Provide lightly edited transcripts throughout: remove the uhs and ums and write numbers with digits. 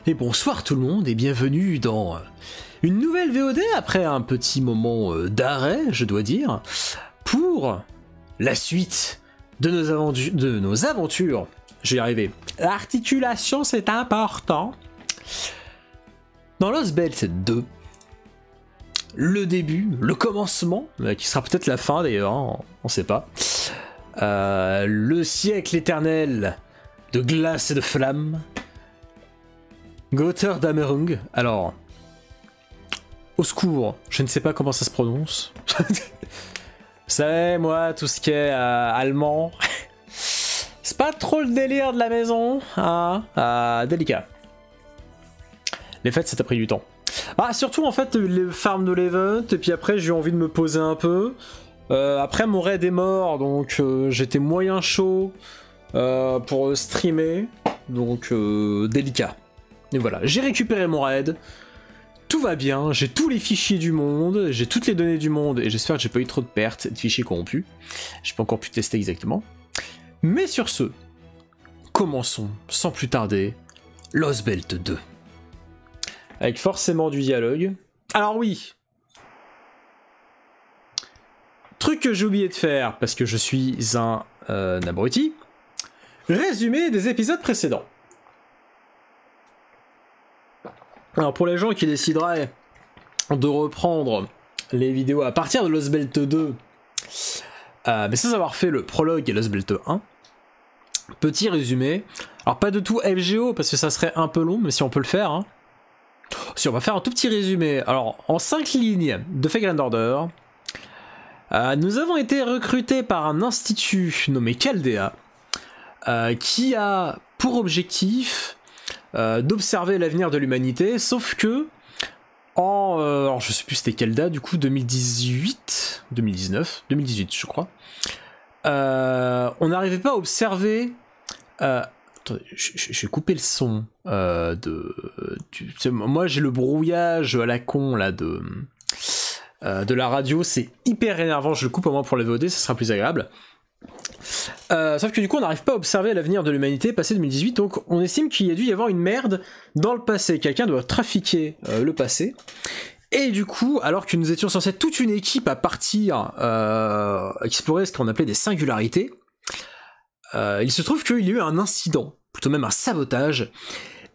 Et bonsoir tout le monde et bienvenue dans une nouvelle VOD après un petit moment d'arrêt, je dois dire, pour la suite de nos aventures. Je vais y arriver. L'articulation c'est important. Dans Lost Belt 2, le début, le commencement, qui sera peut-être la fin d'ailleurs, hein, on sait pas. Le siècle éternel de glace et de flamme. Götterdämmerung. Alors, au secours, je ne sais pas comment ça se prononce. Vous savez, moi, tout ce qui est allemand, c'est pas trop le délire de la maison, hein. Délicat. Les fêtes, ça t'a pris du temps. Ah, surtout en fait, les farms de l'event, et puis après, j'ai eu envie de me poser un peu. Après, mon raid est mort, donc j'étais moyen chaud pour streamer, donc délicat. Et voilà, j'ai récupéré mon raid, tout va bien, j'ai tous les fichiers du monde, j'ai toutes les données du monde, et j'espère que j'ai pas eu trop de pertes de fichiers corrompus. J'ai pas encore pu tester exactement. Mais sur ce, commençons sans plus tarder Lost Belt 2. Avec forcément du dialogue. Alors oui, truc que j'ai oublié de faire, parce que je suis un abruti, résumé des épisodes précédents. Alors pour les gens qui décideraient de reprendre les vidéos à partir de Lost Belt 2, mais sans avoir fait le prologue et Lost Belt 1, petit résumé. Alors pas de tout FGO parce que ça serait un peu long, mais si on peut le faire. Hein. Si on va faire un tout petit résumé. Alors en 5 lignes de Fake Order, nous avons été recrutés par un institut nommé Chaldea, qui a pour objectif d'observer l'avenir de l'humanité, sauf que alors je sais plus c'était quelle date du coup, 2018, 2019, 2018 je crois, on n'arrivait pas à observer attendez, je vais couper le son moi j'ai le brouillage à la con là de la radio, c'est hyper énervant, je le coupe au moins pour les VOD, ça sera plus agréable. Sauf que du coup on n'arrive pas à observer l'avenir de l'humanité passé 2018, donc on estime qu'il y a dû y avoir une merde dans le passé, quelqu'un doit trafiquer le passé, et du coup alors que nous étions censés être toute une équipe à partir explorer ce qu'on appelait des singularités, il se trouve qu'il y a eu un incident, plutôt même un sabotage,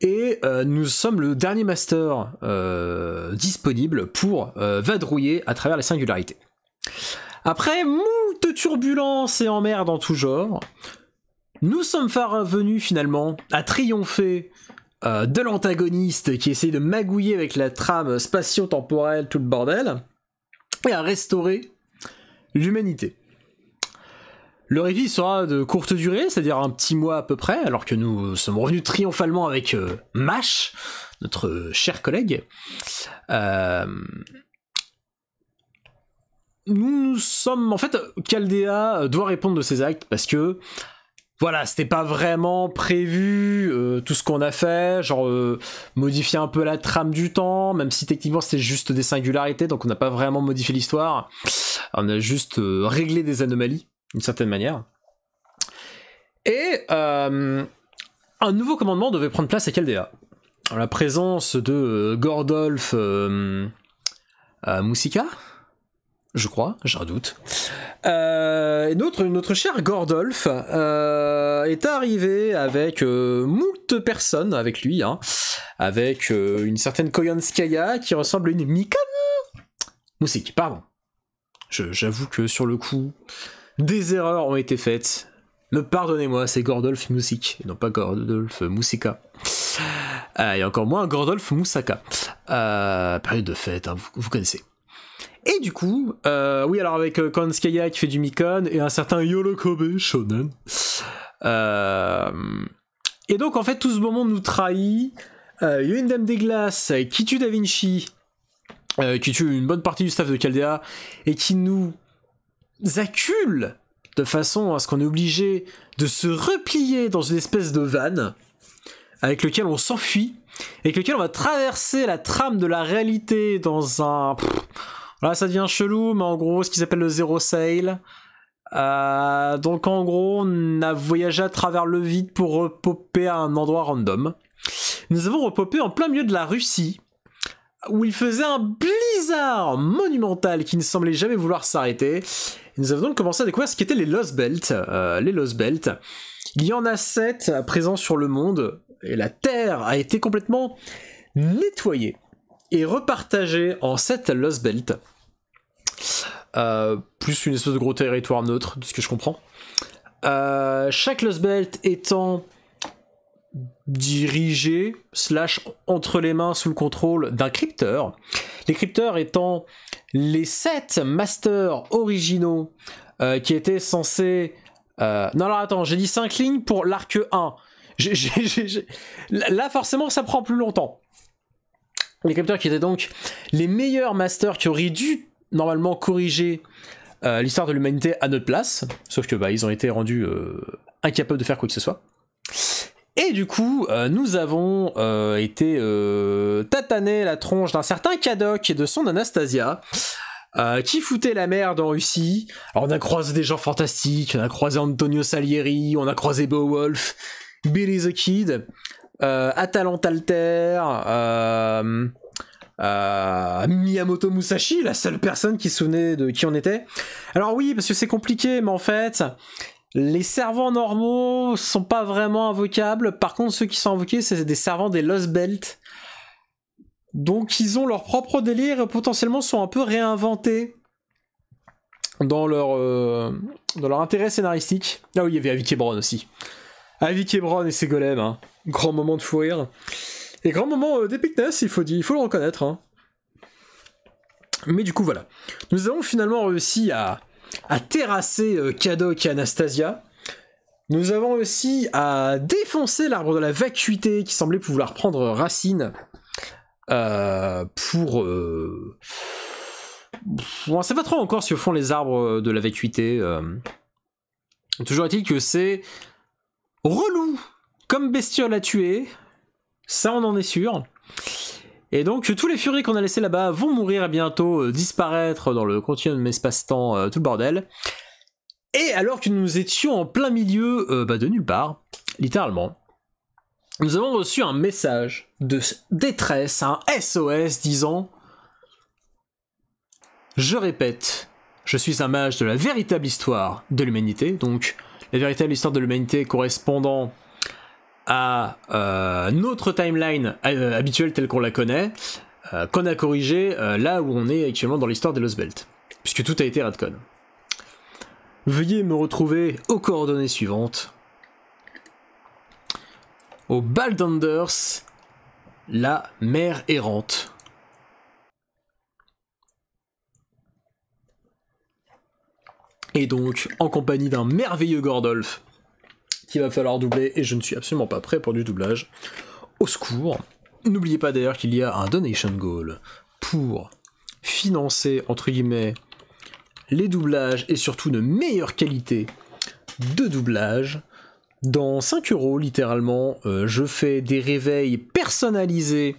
et nous sommes le dernier master disponible pour vadrouiller à travers les singularités. Après moult turbulences et emmerdes en tout genre, nous sommes parvenus finalement à triompher de l'antagoniste qui essaye de magouiller avec la trame spatio-temporelle, tout le bordel, et à restaurer l'humanité. Le réveil sera de courte durée, c'est-à-dire un petit mois à peu près, alors que nous sommes revenus triomphalement avec Mash, notre cher collègue. Nous sommes... En fait, Chaldea doit répondre de ses actes, parce que... Voilà, c'était pas vraiment prévu tout ce qu'on a fait, genre modifier un peu la trame du temps, même si techniquement c'était juste des singularités, donc on n'a pas vraiment modifié l'histoire, on a juste réglé des anomalies, d'une certaine manière. Et un nouveau commandement devait prendre place à Chaldea. En la présence de Gordolf Musikka, je crois, j'ai un doute. Notre cher Gordolf est arrivé avec moult personnes avec lui, hein, avec une certaine Koyanskaya qui ressemble à une Mikon Musik, pardon. J'avoue que sur le coup, des erreurs ont été faites. Me pardonnez-moi, c'est Gordolf Musik, et non pas Gordolf Musikka. Et encore moins Gordolf Moussaka. Période de fête, hein, vous connaissez. Et du coup, oui, alors avec Koyanskaya qui fait du Mikon et un certain Yorokobe Shonen. Et donc, en fait, tout ce beau monde nous trahit. Il y a une dame des glaces qui tue Da Vinci, qui tue une bonne partie du staff de Chaldea, et qui nous accule de façon à ce qu'on est obligé de se replier dans une espèce de van avec lequel on s'enfuit, avec lequel on va traverser la trame de la réalité dans un... Là, ça devient chelou, mais en gros, ce qu'ils appellent le Zero Sail. Donc, en gros, on a voyagé à travers le vide pour popper à un endroit random. nous avons repopé en plein milieu de la Russie, où il faisait un blizzard monumental qui ne semblait jamais vouloir s'arrêter. Nous avons donc commencé à découvrir ce qu'étaient les Lost Belt. Les Lost Belt. Il y en a 7 présents sur le monde, et la Terre a été complètement nettoyée et repartagée en 7 Lost Belt. Plus une espèce de gros territoire neutre, de ce que je comprends. Chaque Lost Belt étant dirigé / entre les mains sous le contrôle d'un crypteur. Les crypteurs étant les 7 masters originaux qui étaient censés... Non alors attends, j'ai dit 5 lignes pour l'arc 1. Là forcément ça prend plus longtemps. Les crypteurs qui étaient donc les meilleurs masters qui auraient dû normalement corriger l'histoire de l'humanité à notre place, sauf que ils ont été rendus incapables de faire quoi que ce soit. Et du coup, nous avons été tataner la tronche d'un certain Kadok et de son Anastasia, qui foutait la merde en Russie. Alors on a croisé des gens fantastiques, on a croisé Antonio Salieri, on a croisé Beowulf, Billy the Kid, Atalante Alter, Miyamoto Musashi, la seule personne qui se souvenait de qui on était. Alors oui, parce que c'est compliqué, mais en fait... Les servants normaux sont pas vraiment invocables. Par contre, ceux qui sont invoqués, c'est des servants des Lost Belt. Donc, ils ont leur propre délire et potentiellement sont un peu réinventés dans leur intérêt scénaristique. Ah oui, il y avait Avi Kebron aussi. Avi Kebron et ses golems. Hein. Grand moment de fou rire. Et grand moment d'épicness, il faut le reconnaître. Hein. Mais du coup, voilà. Nous avons finalement réussi à terrasser Kadok et Anastasia. Nous avons aussi à défoncer l'arbre de la vacuité qui semblait pouvoir prendre racine pour... Bon, on sait pas trop encore si au fond les arbres de la vacuité. Toujours est-il que c'est relou comme bestiole à tuer. Ça, on en est sûr. Et donc, tous les furies qu'on a laissés là-bas vont mourir et bientôt disparaître dans le continuum espace-temps, tout le bordel. Et alors que nous étions en plein milieu de nulle part, littéralement, nous avons reçu un message de détresse, un SOS disant « Je répète, je suis un mage de la véritable histoire de l'humanité. » Donc, la véritable histoire de l'humanité correspondant à notre timeline habituelle telle qu'on la connaît, qu'on a corrigé là où on est actuellement dans l'histoire des Lost Belt, puisque tout a été retcon. Veuillez me retrouver aux coordonnées suivantes. Au Baldanders, la mer errante. Et donc, en compagnie d'un merveilleux Gordolf, qu'il va falloir doubler, et je ne suis absolument pas prêt pour du doublage. Au secours. N'oubliez pas d'ailleurs qu'il y a un donation goal pour financer, entre guillemets, les doublages et surtout une meilleure qualité de doublage. Dans 5 € littéralement, je fais des réveils personnalisés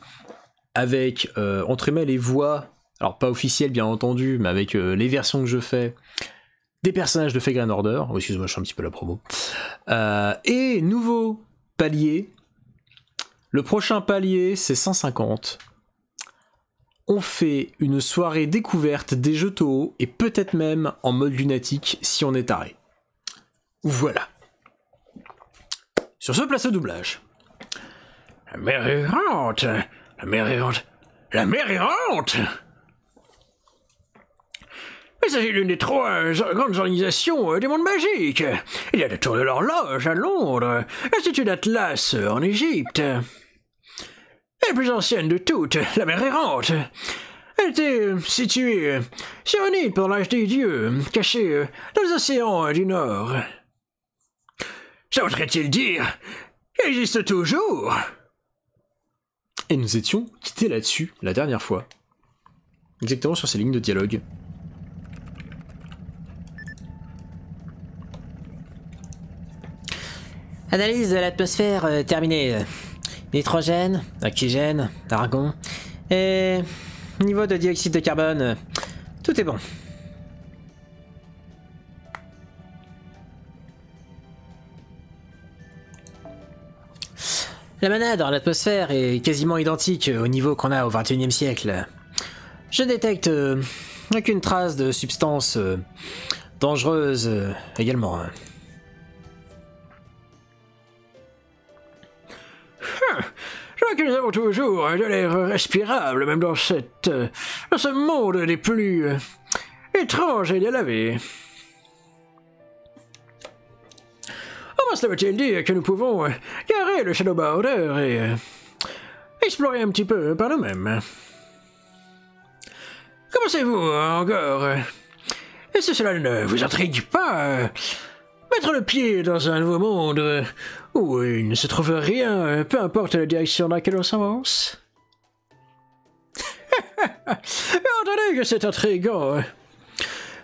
avec, entre guillemets, les voix, alors pas officielles bien entendu, mais avec les versions que je fais, des personnages de Fate Grand Order. Oh, excuse-moi, je fais un petit peu la promo. Et nouveau palier. Le prochain palier, c'est 150. On fait une soirée découverte des jeux Toho et peut-être même en mode lunatique si on est taré. Voilà. Sur ce, place au doublage. La mer errante, la mer errante, la mer errante. Il s'agit d'une des 3 grandes organisations des mondes magiques. Il y a la Tour de l'Horloge à Londres, l'Institut d'Atlas en Égypte. Et la plus ancienne de toutes, la mer errante. Elle était située sur une île pendant l'âge des dieux, cachée dans les océans du Nord. Ça voudrait-il dire qu'elle existe toujours? Et nous étions quittés là-dessus la dernière fois. Exactement sur ces lignes de dialogue. Analyse de l'atmosphère terminée. Nitrogène, oxygène, argon. Et niveau de dioxyde de carbone, tout est bon. La mana dans l'atmosphère est quasiment identique au niveau qu'on a au XXIe siècle. Je détecte aucune trace de substance dangereuse également. Je vois que nous avons toujours de l'air respirable, même dans ce monde des plus étranges et délavés. Comment cela veut-il dire que nous pouvons garer le Shadow Border et explorer un petit peu par nous-mêmes? Commencez-vous encore? Et si cela ne vous intrigue pas, mettre le pied dans un nouveau monde où il ne se trouve rien, peu importe la direction dans laquelle on s'avance? Entendu que c'est intriguant.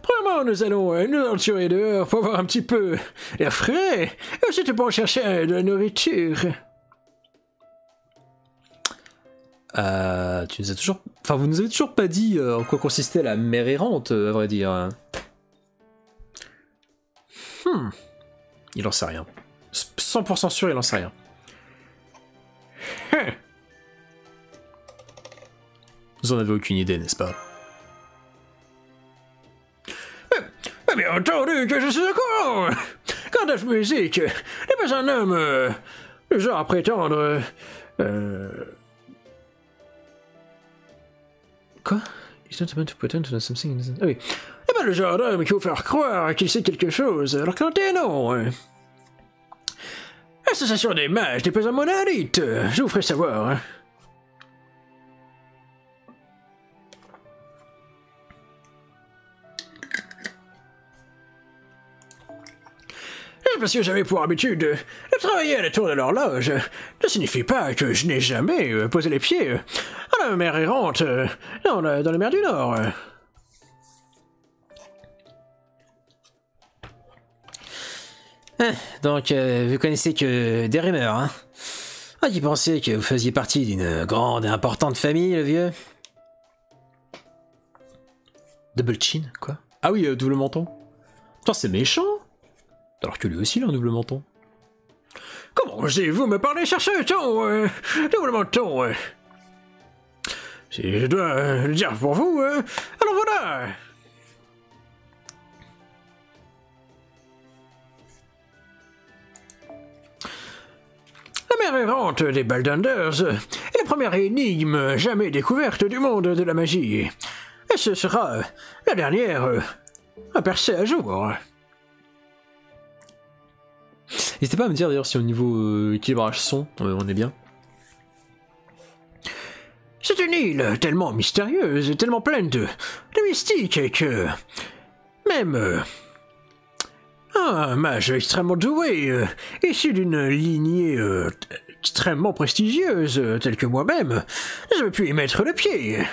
Premièrement, nous allons nous aventurer dehors pour avoir un petit peu d'air frais, et ensuite pour chercher de la nourriture. Tu nous as toujours... Enfin, vous nous avez toujours pas dit en quoi consistait la mer errante, à vrai dire. Il en sait rien. 100% sûr, il en sait rien. Vous en avez aucune idée, n'est-ce pas? Bien entendu que je suis au courant. Quant à cette musique, n'est pas un homme du genre à prétendre... Quoi? Ah oui. C'est pas le genre d'homme qui vous faire croire qu'il sait quelque chose, alors qu'en réalité, non. L'association des mages n'est pas un monolithe, je vous ferai savoir. Parce que j'avais pour habitude de travailler à la tour de l'horloge, ne signifie pas que je n'ai jamais posé les pieds à la mer errante dans les mers du Nord. Donc, vous connaissez que des rumeurs, hein? Ah, qui pensait que vous faisiez partie d'une grande et importante famille, le vieux? Double chin, quoi? Ah oui, double menton. Putain, c'est méchant! Alors que lui aussi, il a un double menton. Comment osez-vous me parler chercher ton double menton? Si je dois le dire pour vous, alors voilà! La mer errante des Baldunders est la première énigme jamais découverte du monde de la magie. Et ce sera la dernière à percer à jour. N'hésitez pas à me dire d'ailleurs si au niveau équilibrage son, on est bien. C'est une île tellement mystérieuse et tellement pleine de mystique que même un mage extrêmement doué, issu d'une lignée extrêmement prestigieuse, telle que moi-même, je pu y mettre le pied.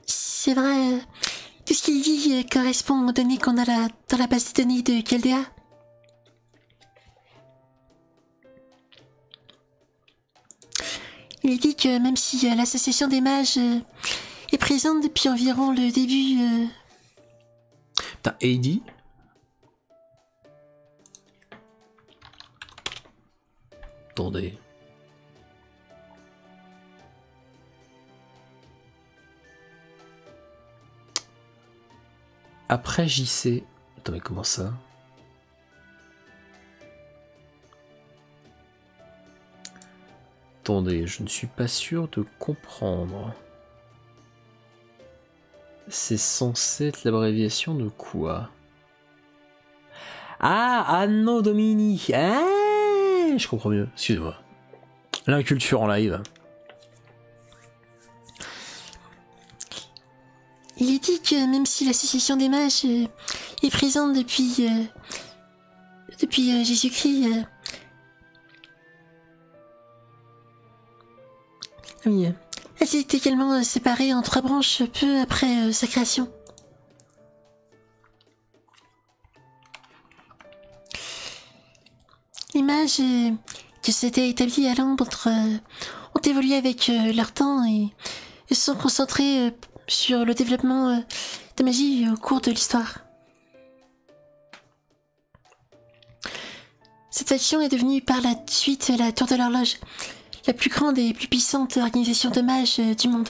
C'est vrai, tout ce qu'il dit correspond aux données qu'on a dans la base de données de Chaldea. Il dit que même si l'association des mages est présente depuis environ le début... Putain, Heidi. Attendez. Après JC... Attends, mais comment ça? Attendez, je ne suis pas sûr de comprendre. C'est censé être l'abréviation de quoi? Ah, Anno Domini. Ah, je comprends mieux. Excusez-moi. L'inculture en live. Il est dit que même si l'association des mages est présente depuis Jésus-Christ, oui, elle s'est également séparée en 3 branches peu après sa création. Les mages qui s'étaient établis à l'ombre ont évolué avec leur temps et se sont concentrés sur le développement de magie au cours de l'histoire. Cette faction est devenue par la suite la Tour de l'Horloge, la plus grande et plus puissante organisation de mages du monde.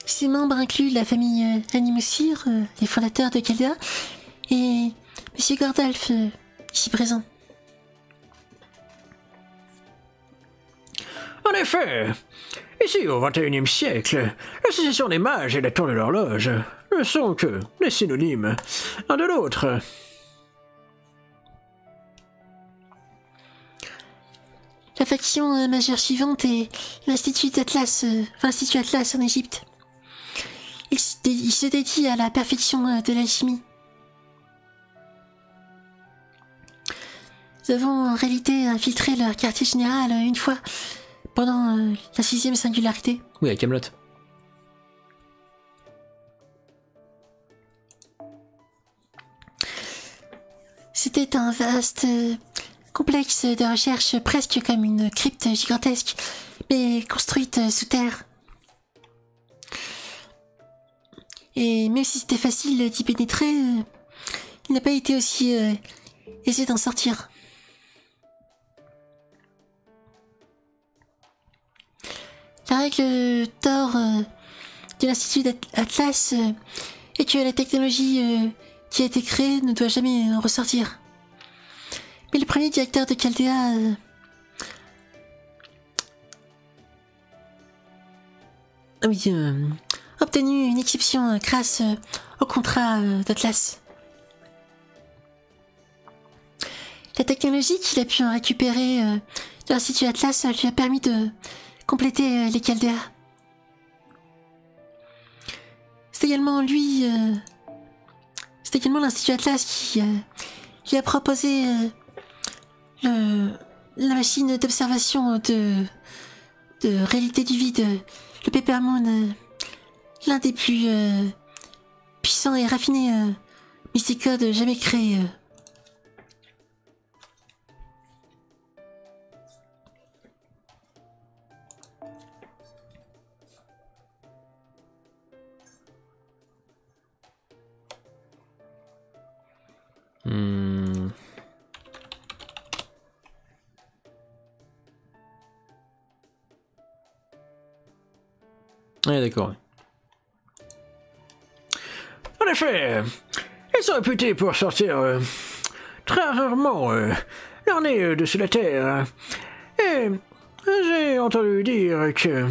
Ses membres incluent la famille Animosir, les fondateurs de Caldea, et Monsieur Gordalf, ici présent. En effet, ici au XXIe siècle, l'association des mages et la Tour de l'Horloge ne sont que des synonymes l'un de l'autre. La faction majeure suivante est l'Institut Atlas, l'Institut Atlas en Égypte. Il se dédie à la perfection de l'alchimie. Nous avons en réalité infiltré leur quartier général une fois, pendant la 6e singularité. Oui, à Camelot. C'était un vaste complexe de recherche presque comme une crypte gigantesque, mais construite sous terre. Et même si c'était facile d'y pénétrer, il n'a pas été aussi aisé d'en sortir. La règle d'or de l'Institut Atlas est que la technologie qui a été créée ne doit jamais en ressortir. Mais le premier directeur de Caldea a obtenu une exception grâce au contrat d'Atlas. La technologie qu'il a pu en récupérer de l'Institut Atlas lui a permis de compléter les Caldea. C'est également l'Institut Atlas qui lui a proposé la machine d'observation de réalité du vide, le Peppermoon, l'un des plus puissants et raffinés mysticodes jamais créés. Ouais, d'accord. En effet, ils sont réputés pour sortir très rarement leur nez de sous la terre. Et j'ai entendu dire que,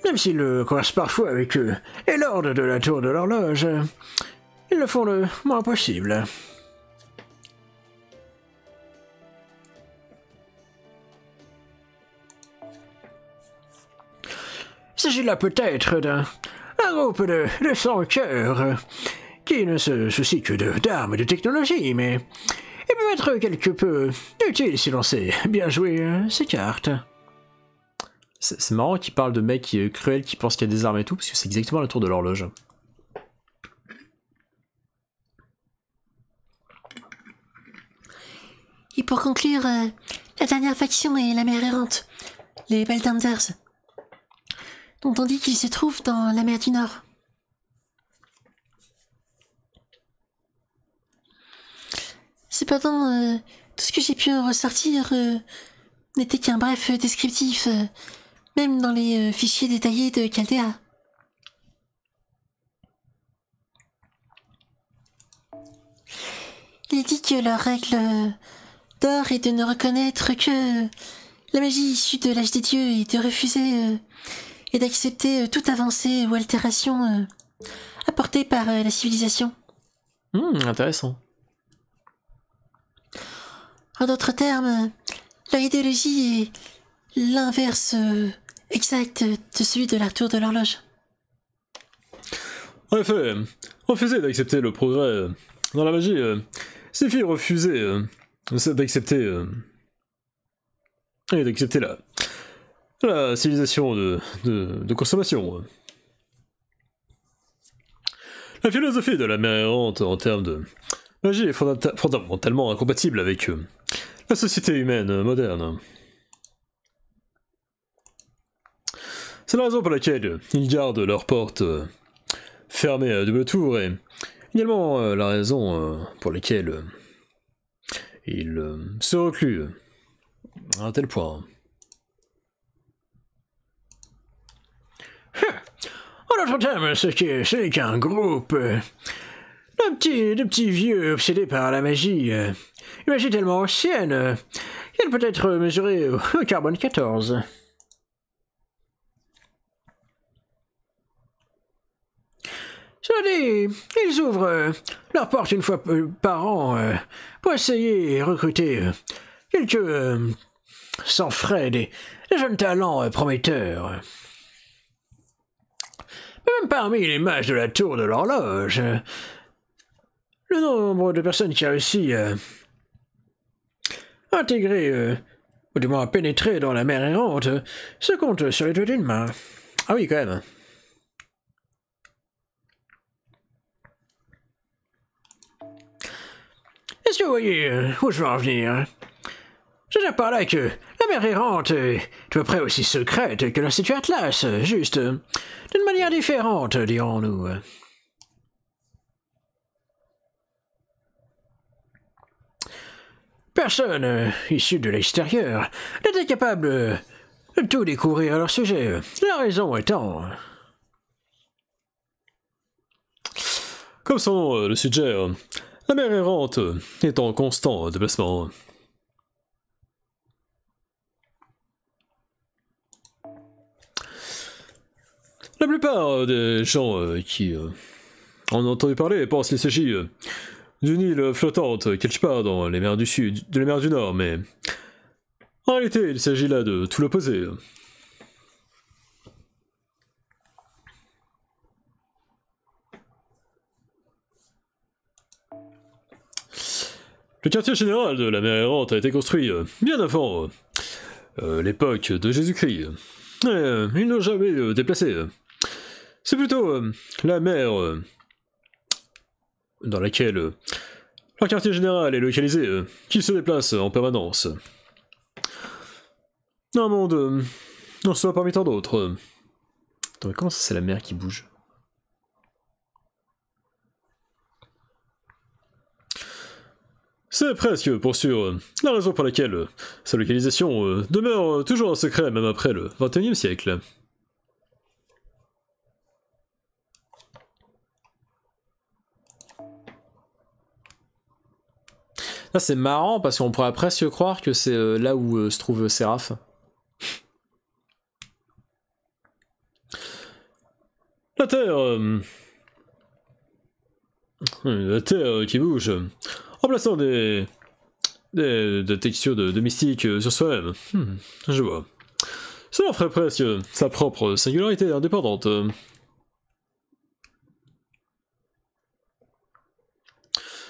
même s'ils coincent parfois avec les lords de la Tour de l'Horloge, ils le font le moins possible. Il s'agit là peut-être d'un groupe de sans-cœur qui ne se soucie que d'armes et de technologie, mais il peut être quelque peu utile si l'on sait bien jouer ses cartes. C'est marrant qu'il parle de mecs cruels qui pensent qu'il y a des armes et tout, parce que c'est exactement la Tour de l'Horloge. Et pour conclure, la dernière faction est la mer errante, les Beldanders, dont on dit qu'ils se trouvent dans la mer du Nord. Cependant, tout ce que j'ai pu en ressortir n'était qu'un bref descriptif, même dans les fichiers détaillés de Caldea. Il dit que leur règle d'or est de ne reconnaître que la magie issue de l'âge des dieux et de refuser et d'accepter toute avancée ou altération apportée par la civilisation. Intéressant. En d'autres termes, leur idéologie est l'inverse exact de celui de la Tour de l'Horloge. En effet, refuser d'accepter le progrès dans la magie signifie refuser d'accepter la civilisation de consommation. La philosophie de la mer errante en termes de magie est fondamentalement incompatible avec la société humaine moderne. C'est la raison pour laquelle ils gardent leurs portes fermées à double tour et Également la raison pour laquelle il se reclus à un tel point. En d'autres termes, ce n'est qu'un groupe de petits vieux obsédés par la magie. Une magie tellement ancienne qu'elle peut être mesurée au carbone 14. Cela dit, ils ouvrent leurs portes une fois par an pour essayer et recruter quelques sans frais des jeunes talents prometteurs. Mais même parmi les mages de la tour de l'horloge, le nombre de personnes qui a réussi à intégrer, ou du moins à pénétrer dans la mer errante, se compte sur les doigts d'une main. Ah oui, quand même. Est-ce que vous voyez où je veux en venir? Je veux dire par là que la mer errante est à peu près aussi secrète que l'Institut Atlas, juste d'une manière différente, dirons-nous. Personne issu de l'extérieur n'était capable de tout découvrir à leur sujet. La raison étant... Comme son nom le suggère, la mer errante est en constant déplacement. La plupart des gens qui en ont entendu parler pensent qu'il s'agit d'une île flottante quelque part dans les mers du sud, de la mer du Nord, mais en réalité, il s'agit là de tout l'opposé. Le quartier général de la mer errante a été construit bien avant l'époque de Jésus-Christ. Ils n'ont jamais déplacé. C'est plutôt la mer dans laquelle leur quartier général est localisé qui se déplace en permanence. Un monde en soi parmi tant d'autres. Attends, mais comment ça c'est la mer qui bouge? C'est presque, pour sûr, la raison pour laquelle sa localisation demeure toujours un secret même après le XXIe siècle. Là, c'est marrant parce qu'on pourrait presque croire que c'est là où se trouve Séraph. La Terre qui bouge, en plaçant des textures de mystique sur soi-même. Je vois. Cela ferait presque sa propre singularité indépendante.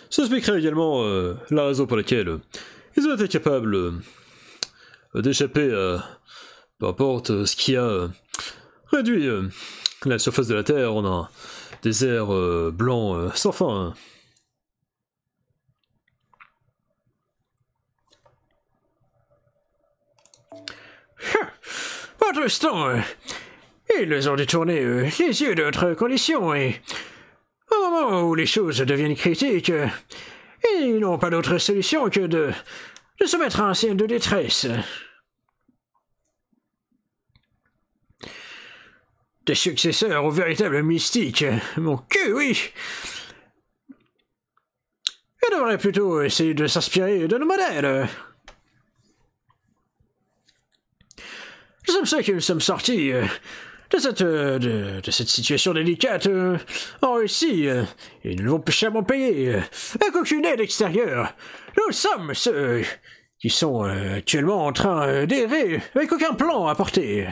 Ça expliquerait également la raison pour laquelle ils ont été capables d'échapper à peu importe ce qui a réduit la surface de la Terre en un désert blanc sans fin. Votre instant, ils ont détourné les yeux de notre condition et au moment où les choses deviennent critiques, ils n'ont pas d'autre solution que de se mettre à un signe de détresse. Des successeurs aux véritables mystiques, mon cul, oui. Ils devraient plutôt essayer de s'inspirer de nos modèles. Nous sommes ceux qui nous sommes sortis de cette situation délicate en Russie, et nous l'avons chèrement payé, avec aucune aide extérieure. Nous sommes ceux qui sont actuellement en train d'errer avec aucun plan à porter.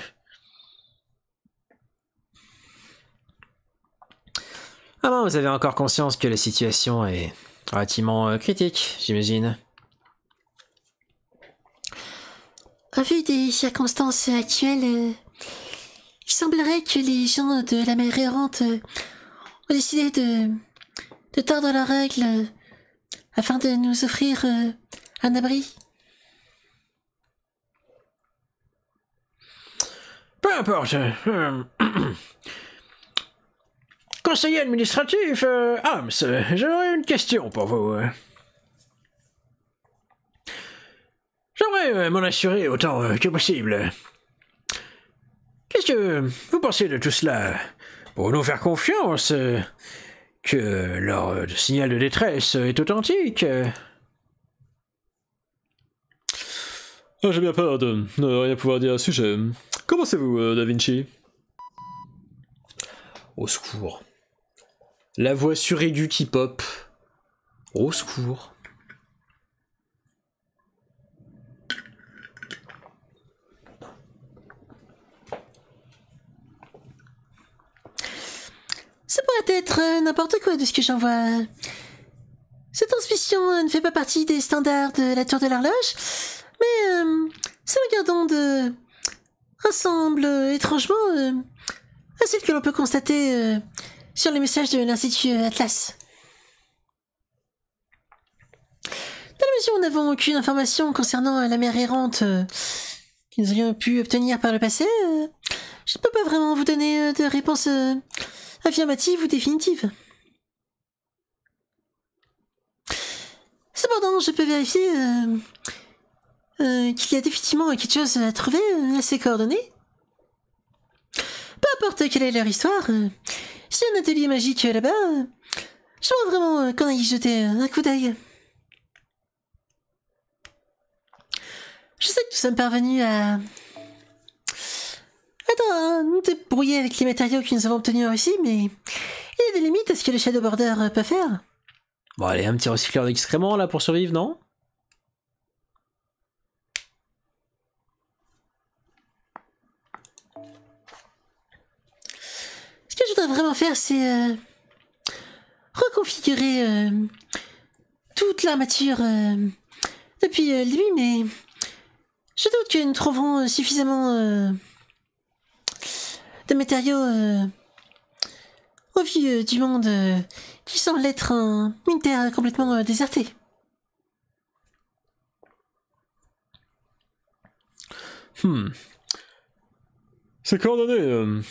Ah bon, vous avez encore conscience que la situation est relativement critique, j'imagine. Au vu des circonstances actuelles, il semblerait que les gens de la mer errante ont décidé de tordre leurs règles afin de nous offrir un abri. Peu importe. Conseiller administratif, Holmes, j'aurais une question pour vous. J'aimerais m'en assurer autant que possible. Qu'est-ce que vous pensez de tout cela? Pour nous faire confiance que leur signal de détresse est authentique? J'ai bien peur de ne rien pouvoir dire à ce sujet. Qu'en pensez-vous, Da Vinci? Au secours. La voix suraiguë qui pop. Au secours. Ça pourrait être n'importe quoi de ce que j'en vois. Cette transmission ne fait pas partie des standards de la tour de l'horloge, mais ça me garde ressemble étrangement à celle que l'on peut constater sur les messages de l'Institut Atlas. Dans la mesure où nous n'avons aucune information concernant la mer errante que nous aurions pu obtenir par le passé, je ne peux pas vraiment vous donner de réponse affirmative ou définitive. Cependant, je peux vérifier qu'il y a définitivement quelque chose à trouver à ces coordonnées. Peu importe quelle est leur histoire, s'il y a un atelier magique là-bas, j'aimerais vraiment qu'on aille y jeter un coup d'œil. Je sais que nous sommes parvenus à nous débrouiller avec les matériaux que nous avons obtenus ici, mais il y a des limites à ce que le Shadow Border peut faire. Bon, allez, un petit recycleur d'excréments là pour survivre, non? Ce que je voudrais vraiment faire, c'est reconfigurer toute l'armature depuis le début, mais je doute que nous trouverons suffisamment de matériaux au vu du monde qui semble être une terre complètement désertée. Ces coordonnées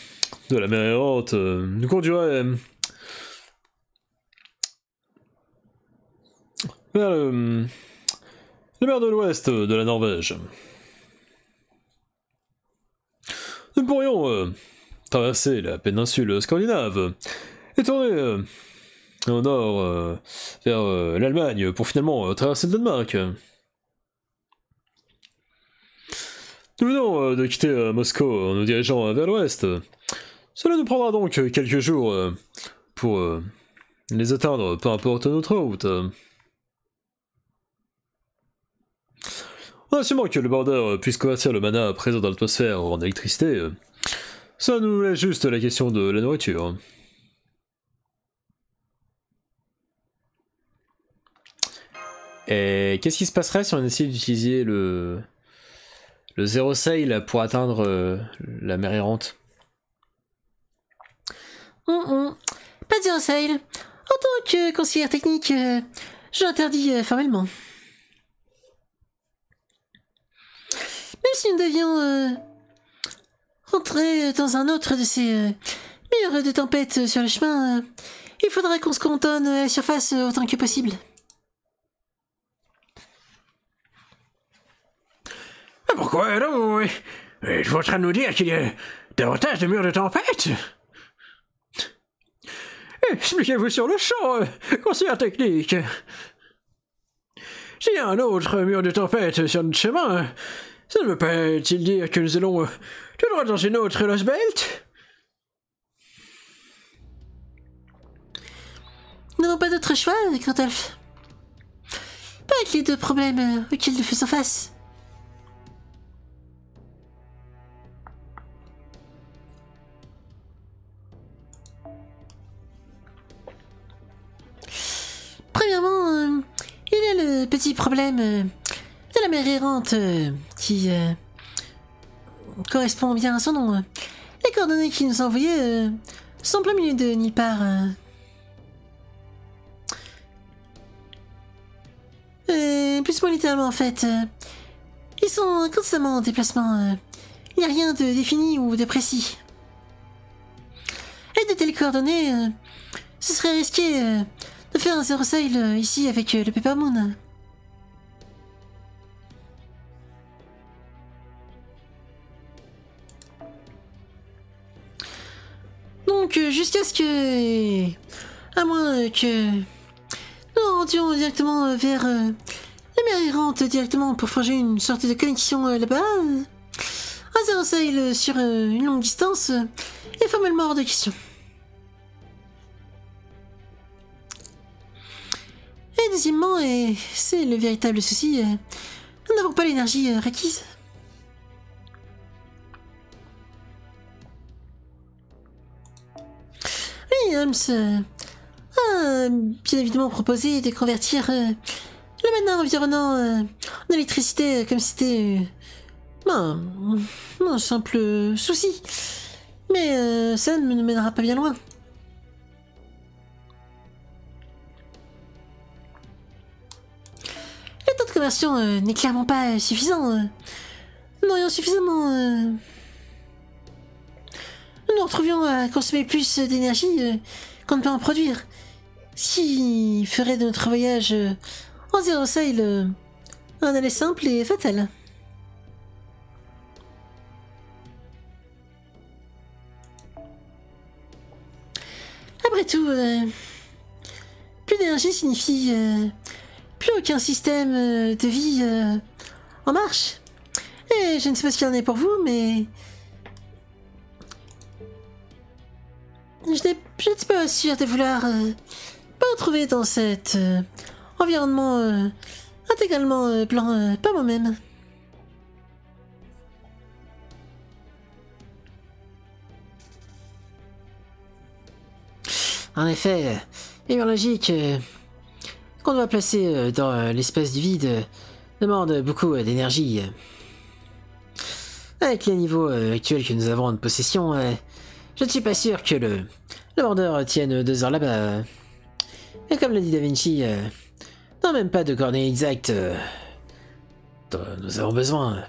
de la mer errante nous conduiraient vers la mer de l'ouest de la Norvège. Nous pourrions traverser la péninsule scandinave et tourner au nord vers l'Allemagne pour finalement traverser le Danemark. Nous venons de quitter Moscou en nous dirigeant vers l'ouest. Cela nous prendra donc quelques jours pour les atteindre, peu importe notre route. En assumant que le border puisse convertir le mana présent dans l'atmosphère en électricité, ça nous laisse juste la question de la nourriture. Et qu'est-ce qui se passerait si on essayait d'utiliser le zéro sail pour atteindre la mer errante? Pas de zéro sail. En tant que conseillère technique, je l'interdis formellement. Même si nous devions rentrer dans un autre de ces murs de tempête sur le chemin, il faudrait qu'on se cantonne à la surface autant que possible. Pourquoi donc? Êtes-vous en train de nous dire qu'il y a davantage de murs de tempête? Expliquez-vous sur le champ, conseillère technique. S'il y a un autre mur de tempête sur notre chemin, ça ne veut pas dire que nous allons tout droit dans une autre Lost Belt? Nous n'avons pas d'autre choix, Grandolf. Pas avec les deux problèmes auxquels nous faisons face. Premièrement, il y a le petit problème de la mer errante qui correspond bien à son nom. Les coordonnées qu'il nous a envoyées sont plein milieu de nulle part. Plus ou moins littéralement en fait. Ils sont constamment en déplacement. Il n'y a rien de défini ou de précis. Et de telles coordonnées, ce serait risqué de faire un zéro sail ici avec le Peppermoon. Donc jusqu'à ce que... à moins que... nous nous rendions directement vers... la mer errante directement pour forger une sorte de connexion là-bas. Un zéro sail sur une longue distance est formellement hors de question. Et deuxièmement, et c'est le véritable souci, nous n'avons pas l'énergie requise. Oui, Holmes a bien évidemment proposé de convertir le mana environnant en électricité comme si c'était un simple souci. Mais ça ne nous mènera pas bien loin. Le taux de conversion n'est clairement pas suffisant. Nous aurions suffisamment... nous nous retrouvions à consommer plus d'énergie qu'on ne peut en produire. Ce qui ferait de notre voyage en zéro sail un aller simple et fatal. Après tout, plus d'énergie signifie plus aucun système de vie en marche. Et je ne sais pas ce qu'il en est pour vous, mais je ne suis pas sûre de vouloir me retrouver dans cet environnement intégralement blanc par moi-même. En effet, il est logique qu'on doit placer dans l'espace du vide demande beaucoup d'énergie. Avec les niveaux actuels que nous avons en possession, je ne suis pas sûr que le vendeur tienne 2 heures là-bas. Et comme l'a dit Da Vinci, non, même pas de coordonnées exactes dont nous avons besoin.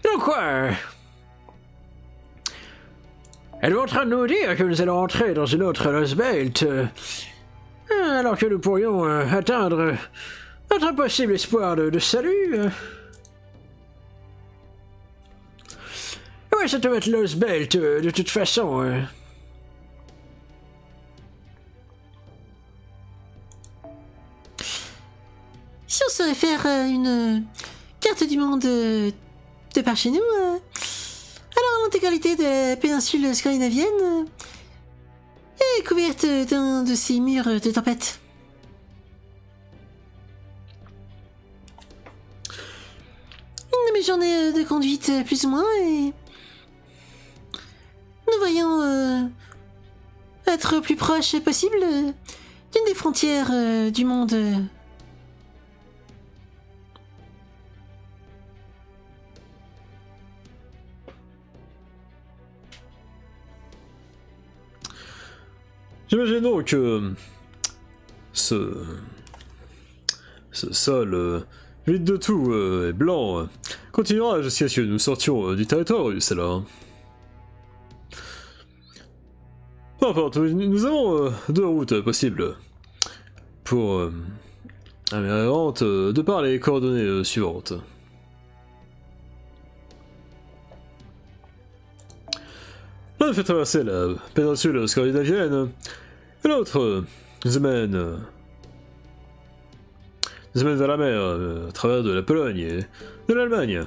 Donc quoi Êtes-vous en train de nous dire que nous allons entrer dans une autre Lost Belt alors que nous pourrions atteindre notre possible espoir de salut Ouais, ça doit être Lost Belt de toute façon. Si on se réfère à une carte du monde de par chez nous, alors l'intégralité de la péninsule scandinavienne est couverte d'un de ces murs de tempête. Une demi-journée de conduite plus ou moins et nous voyons être plus proche possible d'une des frontières du monde. J'imagine donc que ce sol vide de tout et blanc continuera jusqu'à ce que nous sortions du territoire russe, là. Peu importe, nous avons 2 routes possibles pour la mer errante de par les coordonnées suivantes. L'un nous fait traverser la péninsule scandinavienne et l'autre nous amène vers la mer à travers de la Pologne et de l'Allemagne.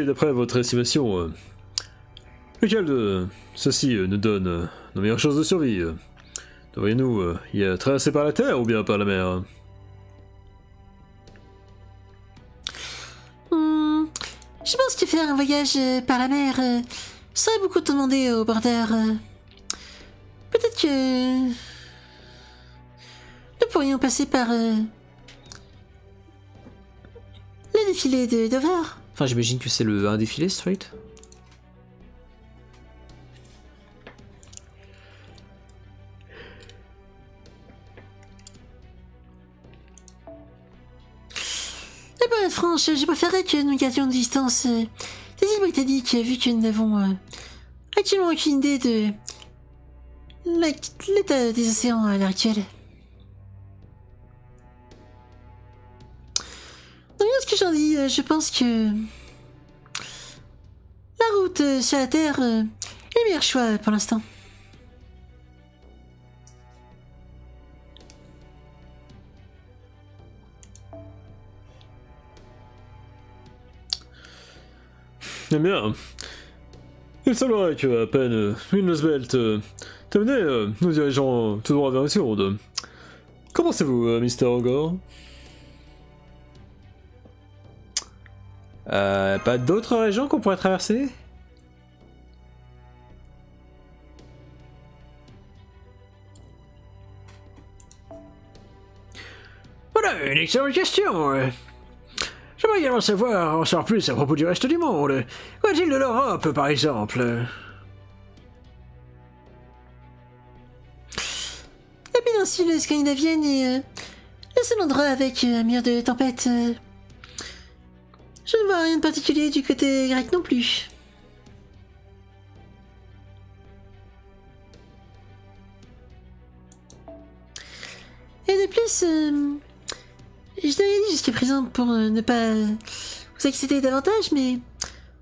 D'après votre estimation, lequel de ceux-ci nous donne nos meilleures chances de survie? Devrions-nous y traverser par la terre ou bien par la mer? Je pense que faire un voyage par la mer serait beaucoup demandé au border. Peut-être que nous pourrions passer par le défilé de Dover. Enfin, j'imagine que c'est un défilé straight. Et pour être franc, revanche, je préférerais que nous gardions de distance des îles britanniques, vu que nous n'avons actuellement aucune idée de l'état des océans à l'heure actuelle. Donc, ce que j'en dis, je pense que la route sur la Terre est le meilleur choix pour l'instant. Eh bien, il semblerait que à peine une Nosbelt terminée, nous dirigeons tout droit vers le sud. Qu'en pensez-vous, Mr. Ogre? Pas d'autres régions qu'on pourrait traverser? Voilà, une excellente question. J'aimerais également savoir en savoir plus à propos du reste du monde. Qu'en est-il de l'Europe, par exemple? La péninsule scandinavienne est le seul endroit avec un mur de tempête. Je ne vois rien de particulier du côté grec non plus. Et de plus, je t'avais dit jusqu'à présent pour ne pas vous exciter davantage, mais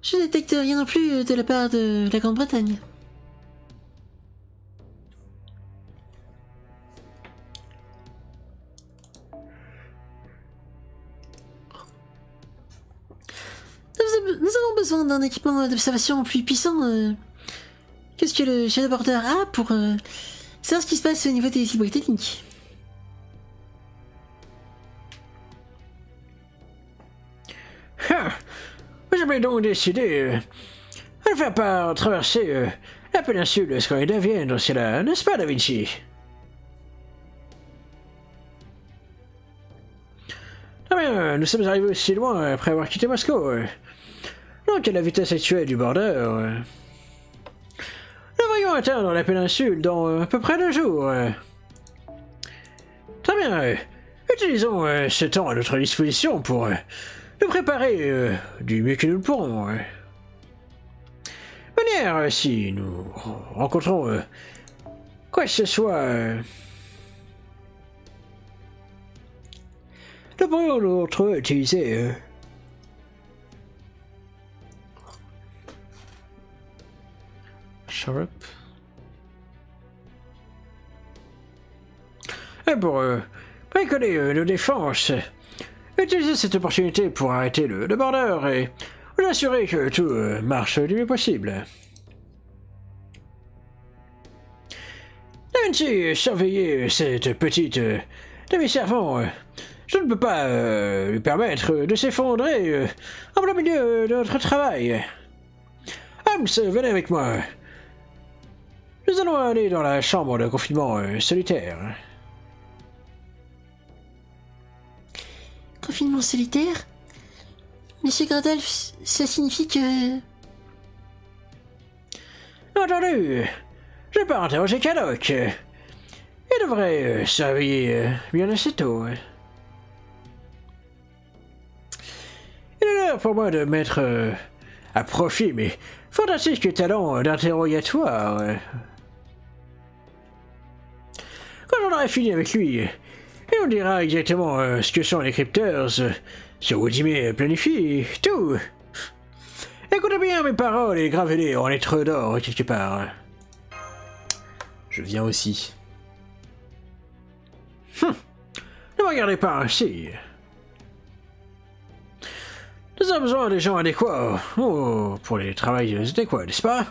je ne détecte rien non plus de la part de la Grande-Bretagne. Nous avons besoin d'un équipement d'observation plus puissant que ce que le Shadow Border a pour savoir ce qui se passe au niveau des îles britanniques. J'avais donc décidé de faire traverser la péninsule scandinavienne dans cela, n'est-ce pas, Da Vinci? Ah bien, nous sommes arrivés aussi loin après avoir quitté Moscou. Donc, à la vitesse actuelle du border, nous devrions atteindre la péninsule dans à peu près 2 jours. Très bien, utilisons ce temps à notre disposition pour nous préparer du mieux que nous le pourrons. De manière, si nous rencontrons quoi que ce soit, nous pourrions nous retrouver utiliser Shut up. et pour bricoler nos défenses, utiliser cette opportunité pour arrêter le border et vous assurer que tout marche du mieux possible. Da Vinci, surveiller cette petite demi-servant. Je ne peux pas lui permettre de s'effondrer en plein milieu de notre travail. Holmes, venez avec moi. Nous allons aller dans la chambre de confinement solitaire. Confinement solitaire? Monsieur Gandalf, ça signifie que... Entendu. Je vais pas interroger Caddoc. Il devrait se réveiller bien assez tôt. Il est l'heure pour moi de mettre à profit mes fantastiques talents d'interrogatoire. Quand j'en aurai fini avec lui, il nous dira exactement ce que sont les crypteurs, ce Woodimé planifie, tout. Écoutez bien mes paroles et gravez-les en lettres d'or quelque part. Je viens aussi. Ne me regardez pas ainsi. Nous avons besoin des gens adéquats pour les travails adéquats, n'est-ce pas?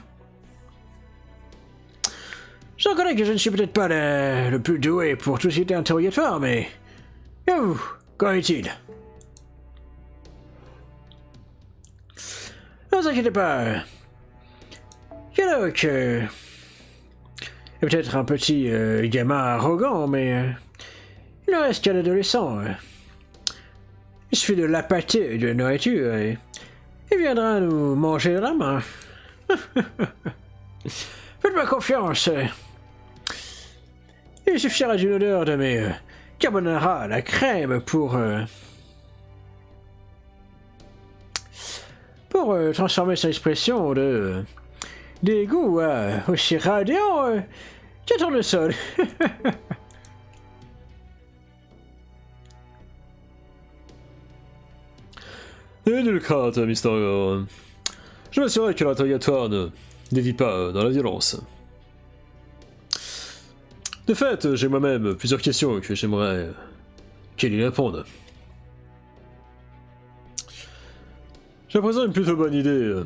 Je reconnais que je ne suis peut-être pas le plus doué pour tout ce qui est interrogatoire, mais... Et vous, qu'en est-il? Ne vous inquiétez pas. Caddoc est peut-être un petit gamin arrogant, mais il ne reste qu'un adolescent. Il suffit de l'appâter de la nourriture et il viendra nous manger la main. Faites-moi confiance. Il suffira d'une odeur de mes carbonara à la crème pour pour transformer son expression de dégoût aussi radiant qu'un tournesol. Et nulle crainte, Mysterio. Je m'assurerai que l'interrogatoire ne dévie pas dans la violence. De fait, j'ai moi-même plusieurs questions que j'aimerais qu'elle y réponde. J'ai à présent une plutôt bonne idée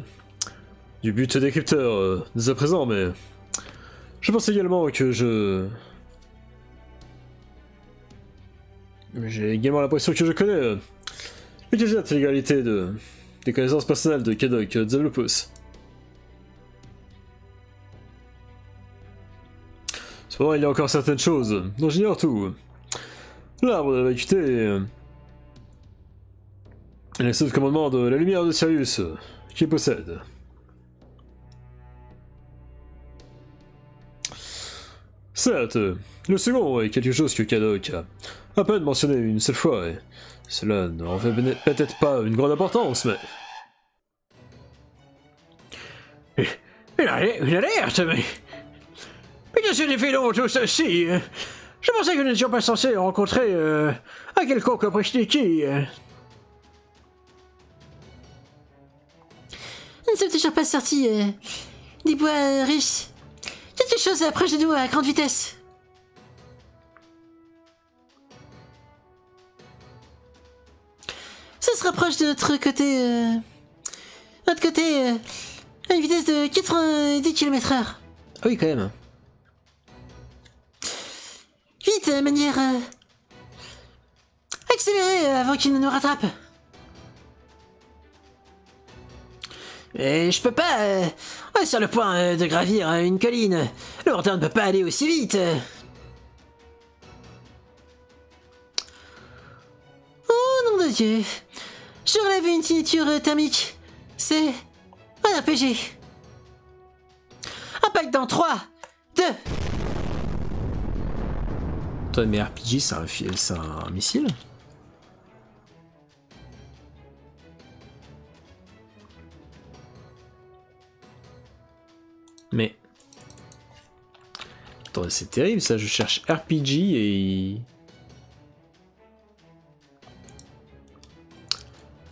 du but des crypteurs dès à présent, mais je pense également que j'ai également l'impression que je connais les quasi-intégralité des connaissances personnelles de Kadok Xavlopos. Cependant, il y a encore certaines choses dont j'ignore tout. L'arbre de la vacuité et les seul commandement de la lumière de Sirius qu'il possède. Certes, le second est quelque chose que Kadok a à peine mentionné une seule fois, et cela n'en fait peut-être pas une grande importance, mais... Une alerte, mais qu'est-ce que fait donc tout ceci? Je pensais que nous n'étions pas censés rencontrer un quelconque Prishniki. Nous ne sommes toujours pas sortis des bois riches. Quelque chose approche de nous à grande vitesse. Ça se rapproche de notre côté. Notre côté à une vitesse de 90 km/h. Ah oui, quand même. Vite, manière. Accélérez avant qu'il ne nous rattrape. Et je peux pas... on est sur le point de gravir une colline. Le menteur ne peut pas aller aussi vite. Oh nom de Dieu. Je relève une signature thermique. C'est un RPG. Impact dans 3, 2... Toi, mais RPG, c'est un missile? Mais... Attends, c'est terrible ça, je cherche RPG et...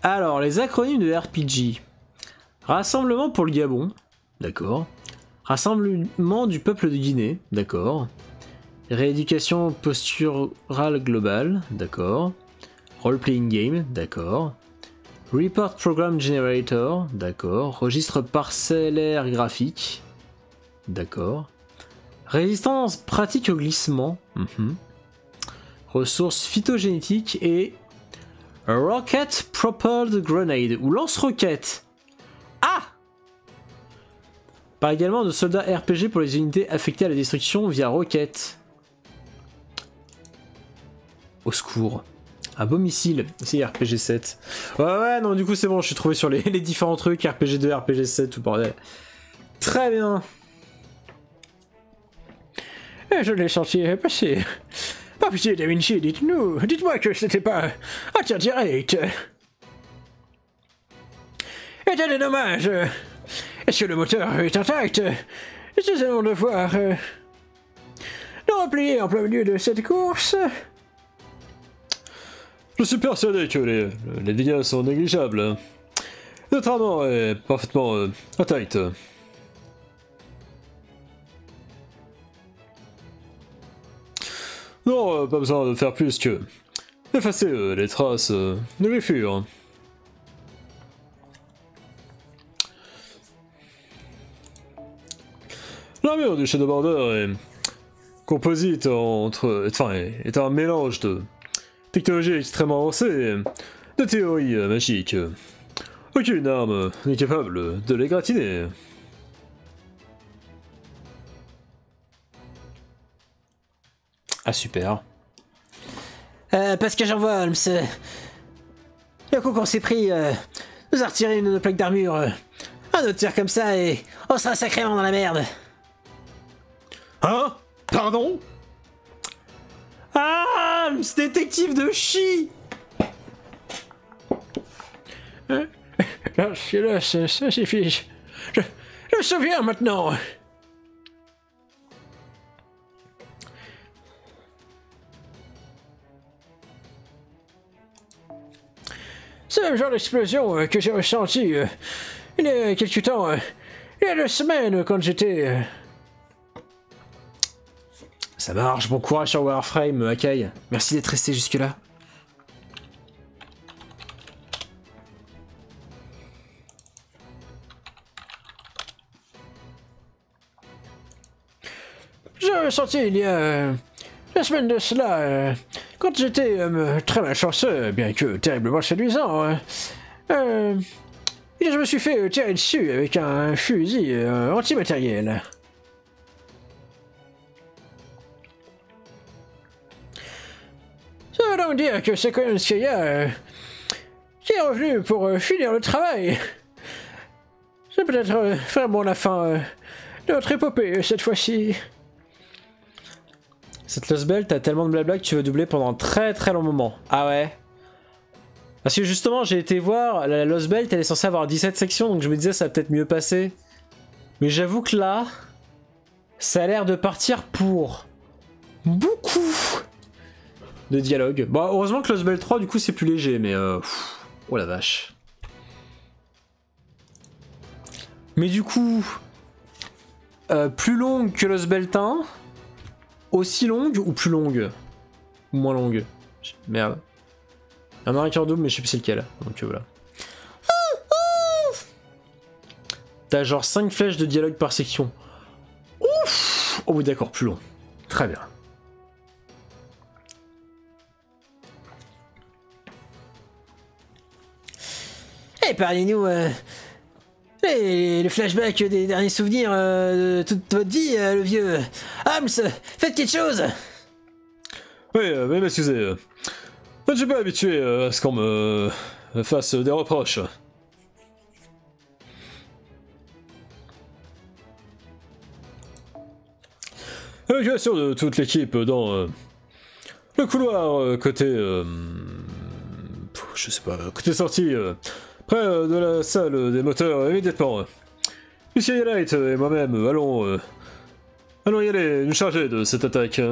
Alors, les acronymes de RPG. Rassemblement pour le Gabon, d'accord. Rassemblement du peuple de Guinée, d'accord. Rééducation posturale globale, d'accord. Role-playing game, d'accord. Report Program Generator, d'accord. Registre parcellaire graphique, d'accord. Résistance pratique au glissement, ressources phytogénétiques et Rocket Propelled Grenade, ou lance-roquette. Ah! Par également de soldats RPG pour les unités affectées à la destruction via roquette. Au secours. Un beau missile, c'est RPG 7. Ouais, non, du coup c'est bon, je suis trouvé sur les différents trucs, RPG 2, RPG 7, tout bordel. Très bien. Je l'ai senti passer. Par pitié, Da Vinci, dites-moi que c'était pas un tir direct. État de dommage. Est-ce que le moteur est intact? Nous allons devoir nous replier en plein milieu de cette course. Je suis persuadé que les dégâts sont négligeables. Notre armement est parfaitement intact. Non, pas besoin de faire plus que effacer les traces de griffures. L'armure du Shadow Border est composite est un mélange de technologie extrêmement avancée et de théories magiques. Aucune arme n'est capable de les gratiner. Ah super. Parce que j'en vois, Holmes. Le coup qu'on s'est pris nous a retiré une de nos plaques d'armure. Un autre tir comme ça et on sera sacrément dans la merde. Hein? Pardon? Ah, ce détective de chi. Là, ça suffit. Je me souviens maintenant. C'est le genre d'explosion que j'ai ressenti il y a quelque temps, il y a 2 semaines quand j'étais... Ça marche, bon courage sur Warframe, Akai. Merci d'être resté jusque-là. J'ai ressenti il y a 2 semaines de cela, quand j'étais très malchanceux, bien que terriblement séduisant. Je me suis fait tirer dessus avec un fusil antimatériel. Ça veut donc dire que c'est Koyonskaya qui est revenu pour finir le travail. C'est peut-être vraiment la fin de notre épopée cette fois-ci. Cette Lost Belt, t'as tellement de blabla que tu veux doubler pendant un très long moment. Ah ouais? Parce que justement, j'ai été voir, la Lost Belt, elle est censée avoir 17 sections, donc je me disais ça va peut-être mieux passer. Mais j'avoue que là, ça a l'air de partir pour beaucoup de dialogue. Bon, heureusement que Lost Belt 3, du coup, c'est plus léger, mais oh la vache. Mais du coup, plus longue que Lost Belt 1, aussi longue ou plus longue? Ou moins longue? Merde. Un marqueur double, mais je sais plus c'est lequel. Donc voilà. T'as genre 5 flèches de dialogue par section. Ouf! Oh oui, d'accord, plus long. Très bien. Épargnez-nous le flashback des derniers souvenirs de toute votre vie, le vieux. Hams, faites quelque chose! Oui, mais m'excusez. Je ne suis pas habitué à ce qu'on me fasse des reproches. Évacuation de toute l'équipe dans le couloir côté... je sais pas, côté sortie, près de la salle des moteurs immédiatement. Monsieur Light et moi-même allons y aller nous charger de cette attaque.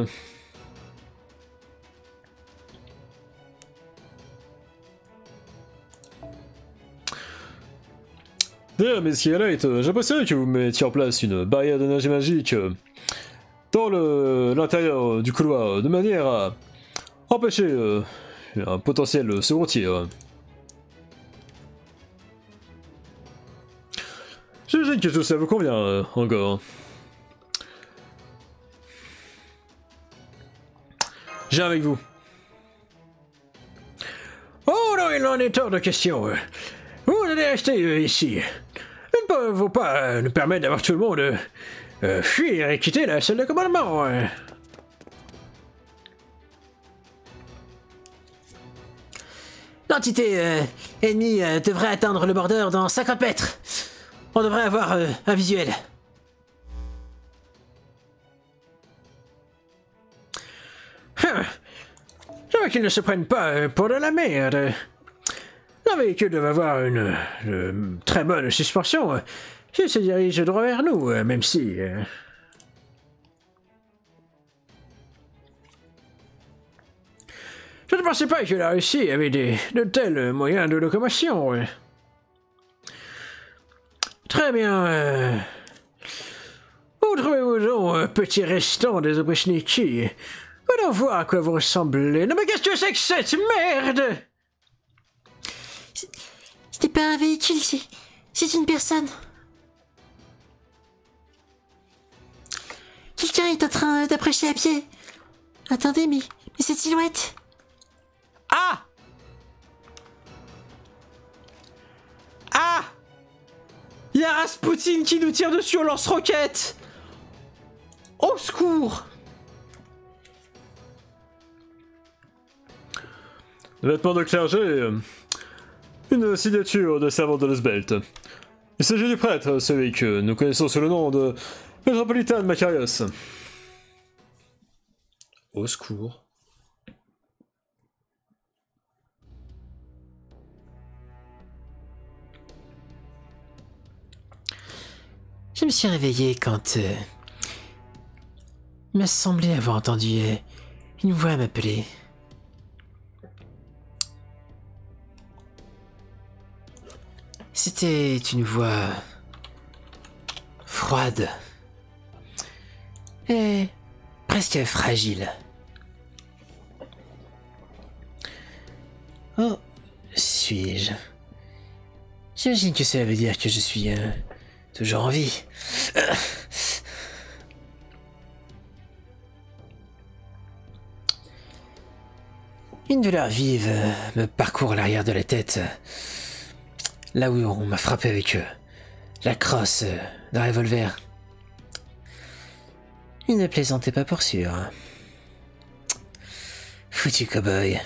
D'ailleurs, Monsieur Light, j'apprécierais que vous mettiez en place une barrière d'énergie magique dans l'intérieur du couloir, de manière à empêcher un potentiel second tir. J'imagine que tout ça vous convient encore. J'ai avec vous. Oh non, il en est hors de question. Vous allez rester ici. Nous ne pouvons pas nous permettre d'avoir tout le monde fuir et quitter la salle de commandement. L'entité ennemie devrait atteindre le border dans 50 mètres. On devrait avoir un visuel. Je vois qu'ils ne se prennent pas pour de la merde. Le véhicule doit avoir une très bonne suspension. Il se dirige droit vers nous, même si... Je ne pensais pas que la Russie avait de tels moyens de locomotion. Très bien. Où trouvez-vous donc, petit restant des Obrichniki? Voyons voir à quoi vous ressemblez. Non mais qu'est-ce que c'est que cette merde? C'était pas un véhicule, c'est une personne. Quelqu'un est en train d'approcher à pied. Attendez, mais cette silhouette... Ah! Ah! Y'a Rasputin qui nous tire dessus au lance-roquette! Au secours! Vêtements de clergé, une signature de servante de l'Osbelt. Il s'agit du prêtre, celui que nous connaissons sous le nom de Métropolitain Macarios. Au secours. Je me suis réveillé quand il m'a semblé avoir entendu une voix m'appeler. C'était une voix froide et presque fragile. Oh, suis-je? J'imagine que cela veut dire que je suis toujours en vie. Une douleur vive me parcourt l'arrière de la tête, là où on m'a frappé avec la crosse d'un revolver. Il ne plaisantait pas pour sûr. Foutu cow-boy.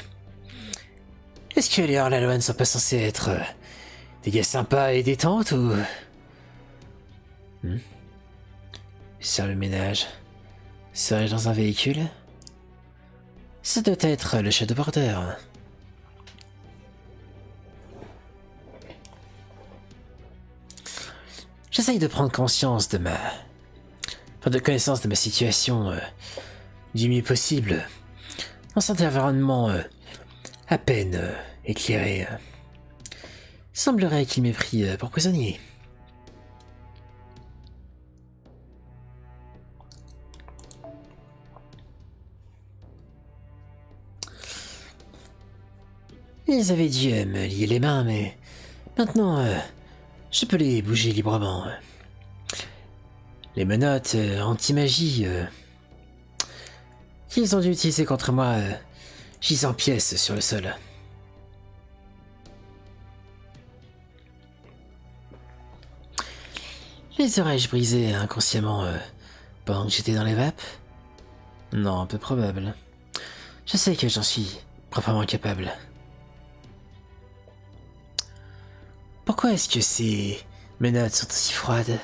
Est-ce que les hors-la-loi ne sont pas censés être des gars sympas et détentes ou... Faire le ménage. Serais-je dans un véhicule? Ça doit être le shadowboarder. J'essaye de prendre conscience de de connaissance de ma situation du mieux possible dans cet environnement à peine éclairé. Il semblerait qu'il m'ait pris pour prisonnier. Ils avaient dû me lier les mains, mais maintenant, je peux les bouger librement. Les menottes anti-magie qu'ils ont dû utiliser contre moi gisent en pièces sur le sol. Les aurais-je brisées inconsciemment pendant que j'étais dans les vapes? Non, peu probable. Je sais que j'en suis proprement capable. Pourquoi est-ce que ces menottes sont aussi froides?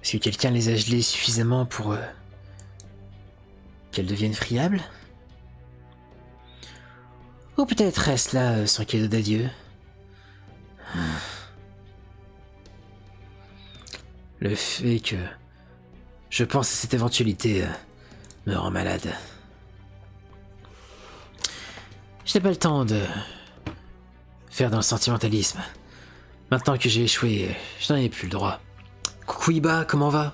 Est-ce que quelqu'un les a gelées suffisamment pour qu'elles deviennent friables? Ou peut-être reste là son cadeau d'adieu? Le fait que je pense à cette éventualité me rend malade. Je n'ai pas le temps de faire dans le sentimentalisme. Maintenant que j'ai échoué, je n'en ai plus le droit. Coucou Iba, comment va?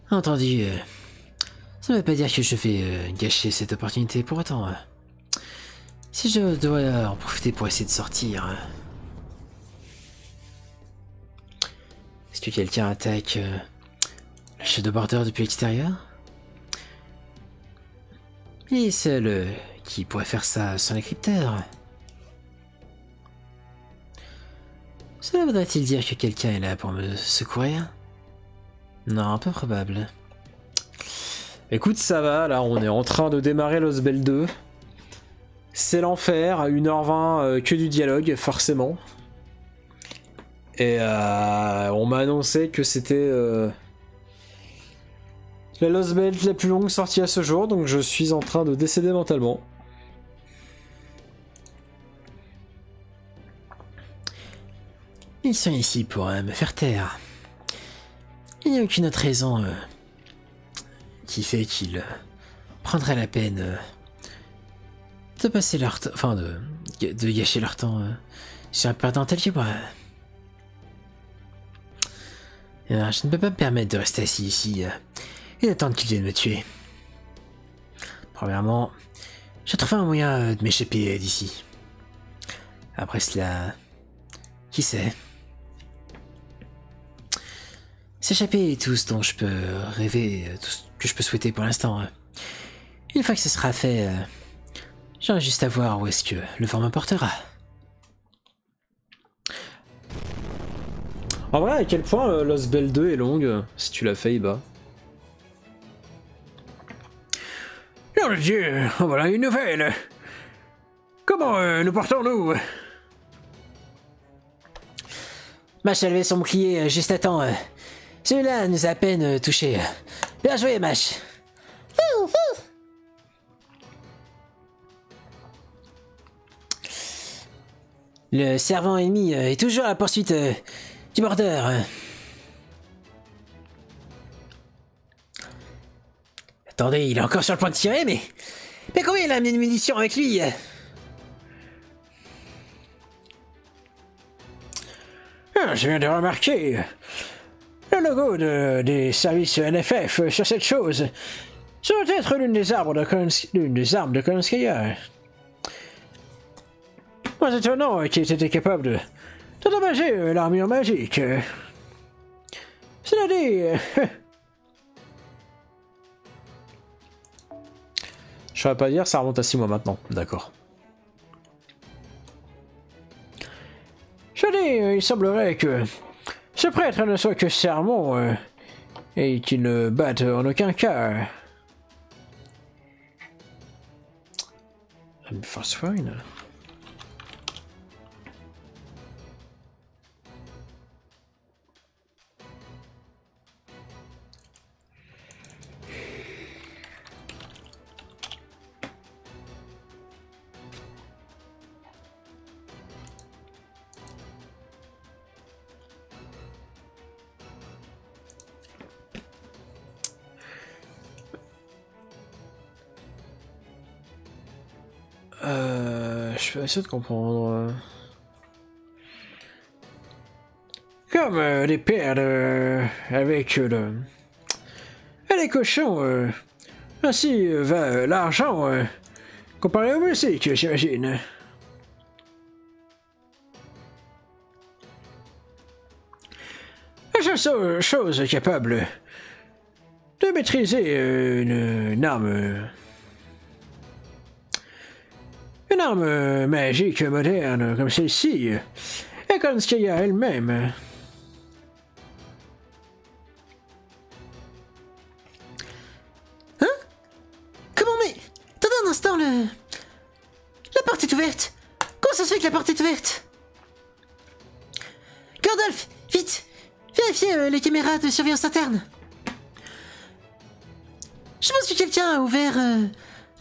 Entendu, ça ne veut pas dire que je vais gâcher cette opportunité pour autant. Si je dois en profiter pour essayer de sortir... Est-ce que quelqu'un attaque le shadowboarder depuis l'extérieur? Il est seul qui pourrait faire ça sans les crypteurs. Cela voudrait-il dire que quelqu'un est là pour me secourir? Non, peu probable. Écoute, ça va, là on est en train de démarrer Lost Bell 2. C'est l'enfer, à 1h20 que du dialogue, forcément. Et on m'a annoncé que c'était la Lost Bell la plus longue sortie à ce jour, donc je suis en train de décéder mentalement. Ils sont ici pour me faire taire. Il n'y a aucune autre raison qui fait qu'ils prendraient la peine de passer leur temps, enfin de gâcher leur temps sur un perdant tel que moi. Je ne peux pas me permettre de rester assis ici et d'attendre qu'ils viennent me tuer. Premièrement, j'ai trouvé un moyen de m'échapper d'ici. Après cela, qui sait? S'échapper est tout ce dont je peux rêver, tout ce que je peux souhaiter pour l'instant. Une fois que ce sera fait, j'aurai juste à voir où est-ce que le vent m'emportera. En vrai, à quel point Lost Bell 2 est longue, si tu l'as fait, Iba? Oh Dieu, voilà une nouvelle. Comment nous portons-nous? Mash a levé son bouclier juste à temps. Celui-là nous a à peine touché. Bien joué, Mash. Le servant ennemi est toujours à la poursuite du border. Attendez, il est encore sur le point de tirer, mais combien il a amené de munitions avec lui? Je viens de remarquer le logo des services NFF sur cette chose. Ça doit être l'une des armes de Kolonskaya. Moins étonnant qu'il ait été capable de dommager l'armure magique. Cela dit... Je saurais pas dire, ça remonte à 6 mois maintenant. D'accord. Je dis, il semblerait que ce prêtre ne soit que sermon et qu'il ne batte en aucun cas. Fast fine. Je vais essayer de comprendre. Comme des perles avec les cochons. Ainsi va l'argent comparé aux musiques, j'imagine. La seule chose capable de maîtriser une arme magique moderne comme celle-ci est Kolonskaya elle-même. Hein? Comment mais... Attendez un instant, la porte est ouverte. Comment ça se fait que la porte est ouverte? Gandalf, vite! Vérifiez les caméras de surveillance interne. Je pense que quelqu'un a ouvert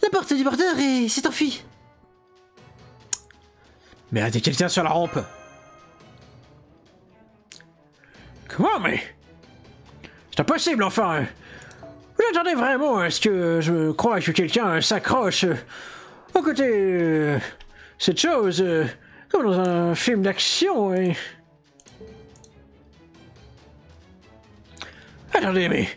la porte du border et s'est enfui. Mais arrêtez quelqu'un sur la rampe. Comment, mais... C'est impossible, enfin. Vous attendez vraiment à ce que je crois que quelqu'un s'accroche aux côtés cette chose comme dans un film d'action et... Attendez, mais...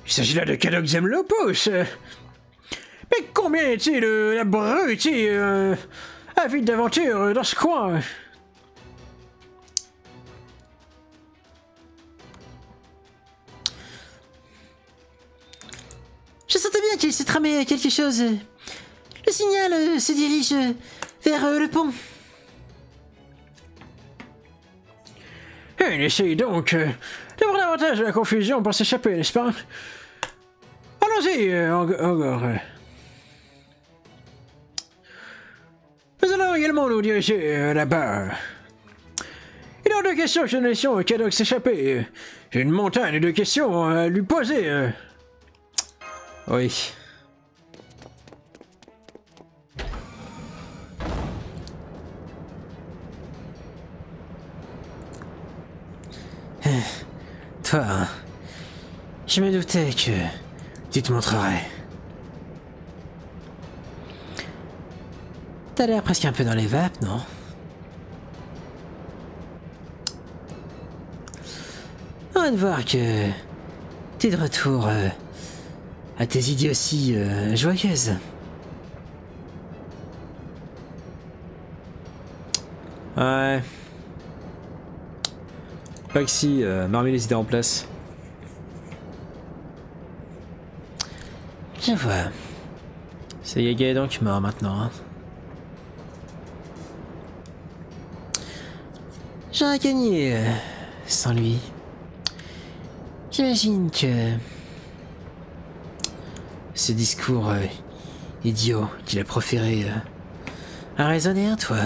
Il s'agit là de Cadok Zemlopos. Mais combien est-il abruti avide d'aventure dans ce coin? Je sentais bien qu'il s'est tramé quelque chose. Le signal se dirige vers le pont. Il essaye donc d'avoir davantage de la confusion pour s'échapper, n'est-ce pas? Allons-y, Ogre. Nous allons également nous diriger là-bas. Il y a deux questions que nous laissions Cadok s'échapper. J'ai une montagne de questions à lui poser. Oui. Toi, je me doutais que tu te montrerais. T'as l'air presque un peu dans les vapes, non? On va voir que t'es de retour à tes idioties joyeuses. Ouais. Pas que si, Marmé les idées en place. Je vois. C'est Gaëdan qui meurt maintenant. Hein. J'aurais gagné sans lui. J'imagine que ce discours idiot qu'il a proféré a résonné en toi.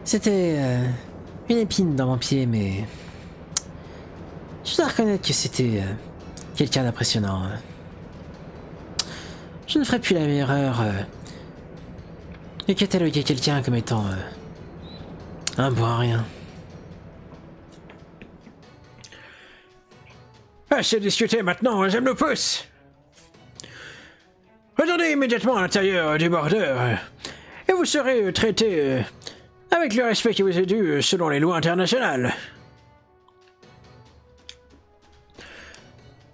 C'était une épine dans mon pied, mais je dois reconnaître que c'était quelqu'un d'impressionnant. Je ne ferai plus la même erreur de cataloguer quelqu'un comme étant un bon à rien. Assez discuté maintenant, j'aime le pouce. Retournez immédiatement à l'intérieur du bordeur et vous serez traité avec le respect qui vous est dû selon les lois internationales.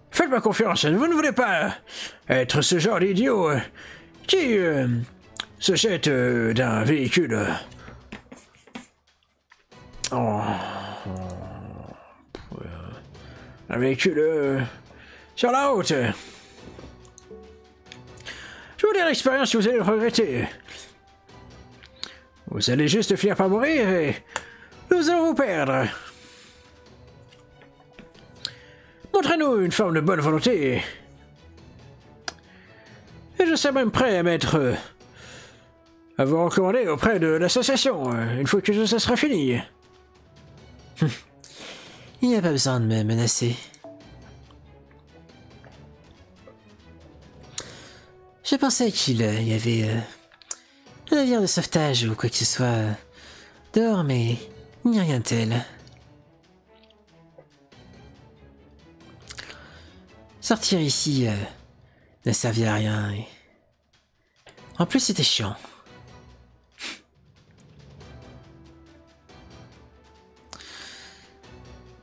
Faites-moi confiance, vous ne voulez pas être ce genre d'idiot qui se jette d'un véhicule. Un véhicule sur la route. Je vous dis l'expérience, vous allez le regretter. Vous allez juste finir par mourir et nous allons vous perdre. Montrez-nous une forme de bonne volonté. Et je serai même prêt à mettre à vous recommander auprès de l'association une fois que ça sera fini. Il n'y a pas besoin de me menacer. Je pensais qu'il y avait un navire de sauvetage ou quoi que ce soit dehors, mais il n'y a rien de tel. Sortir ici ne servait à rien. Et... en plus, c'était chiant.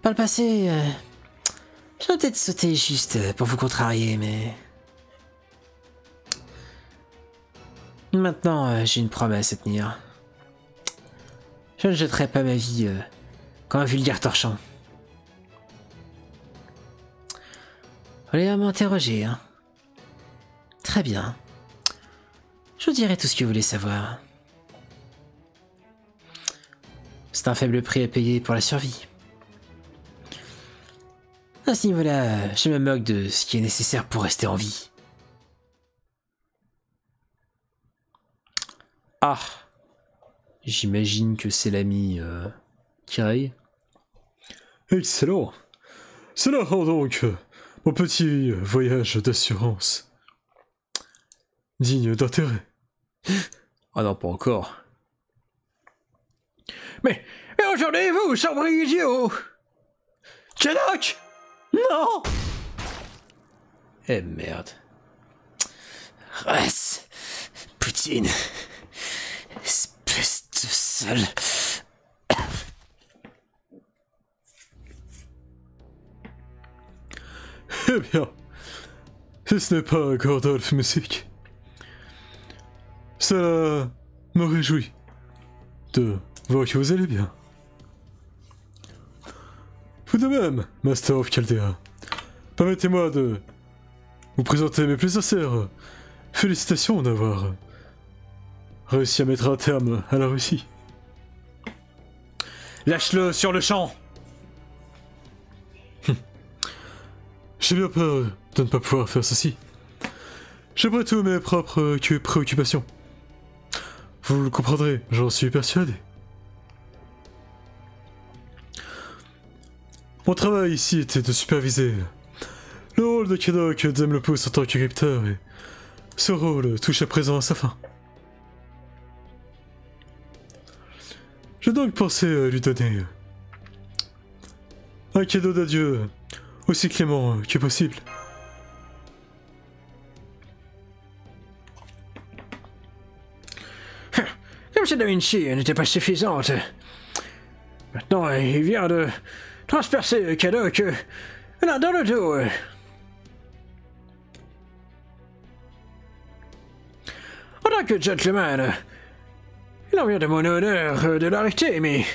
Par le passé, j'aurais peut-être sauté juste pour vous contrarier, mais... maintenant, j'ai une promesse à tenir. Je ne jetterai pas ma vie comme un vulgaire torchon. Vous allez m'interroger, hein? Très bien. Je vous dirai tout ce que vous voulez savoir. C'est un faible prix à payer pour la survie. À ce niveau-là, je me moque de ce qui est nécessaire pour rester en vie. Ah, j'imagine que c'est l'ami Kirei. Excellent. Cela rend donc mon petit voyage d'assurance digne d'intérêt. Ah non, pas encore. Mais regardez-vous, sombre idiot! Kedok! Non! Eh merde. Ras, Poutine, espèce de sale. Eh bien, si ce n'est pas Gordolf Music, cela me réjouit de voir que vous allez bien. Vous de même, Master of Chaldea, permettez-moi de vous présenter mes plus sincères félicitations d'avoir réussi à mettre un terme à la Russie. Lâche-le sur le champ. J'ai bien peur de ne pas pouvoir faire ceci. J'ai après tout mes propres préoccupations. Vous le comprendrez, j'en suis persuadé. Mon travail ici était de superviser le rôle de Kedok Zemlepousse en tant que crypteur et ce rôle touche à présent à sa fin. J'ai donc pensé lui donner un cadeau d'adieu aussi clément que possible. Comme si Da Vinci n'était pas suffisante. Maintenant, il vient de transpercer Kedok là dans le dos. En tant que gentleman, il en vient de mon honneur de l'arrêter, mais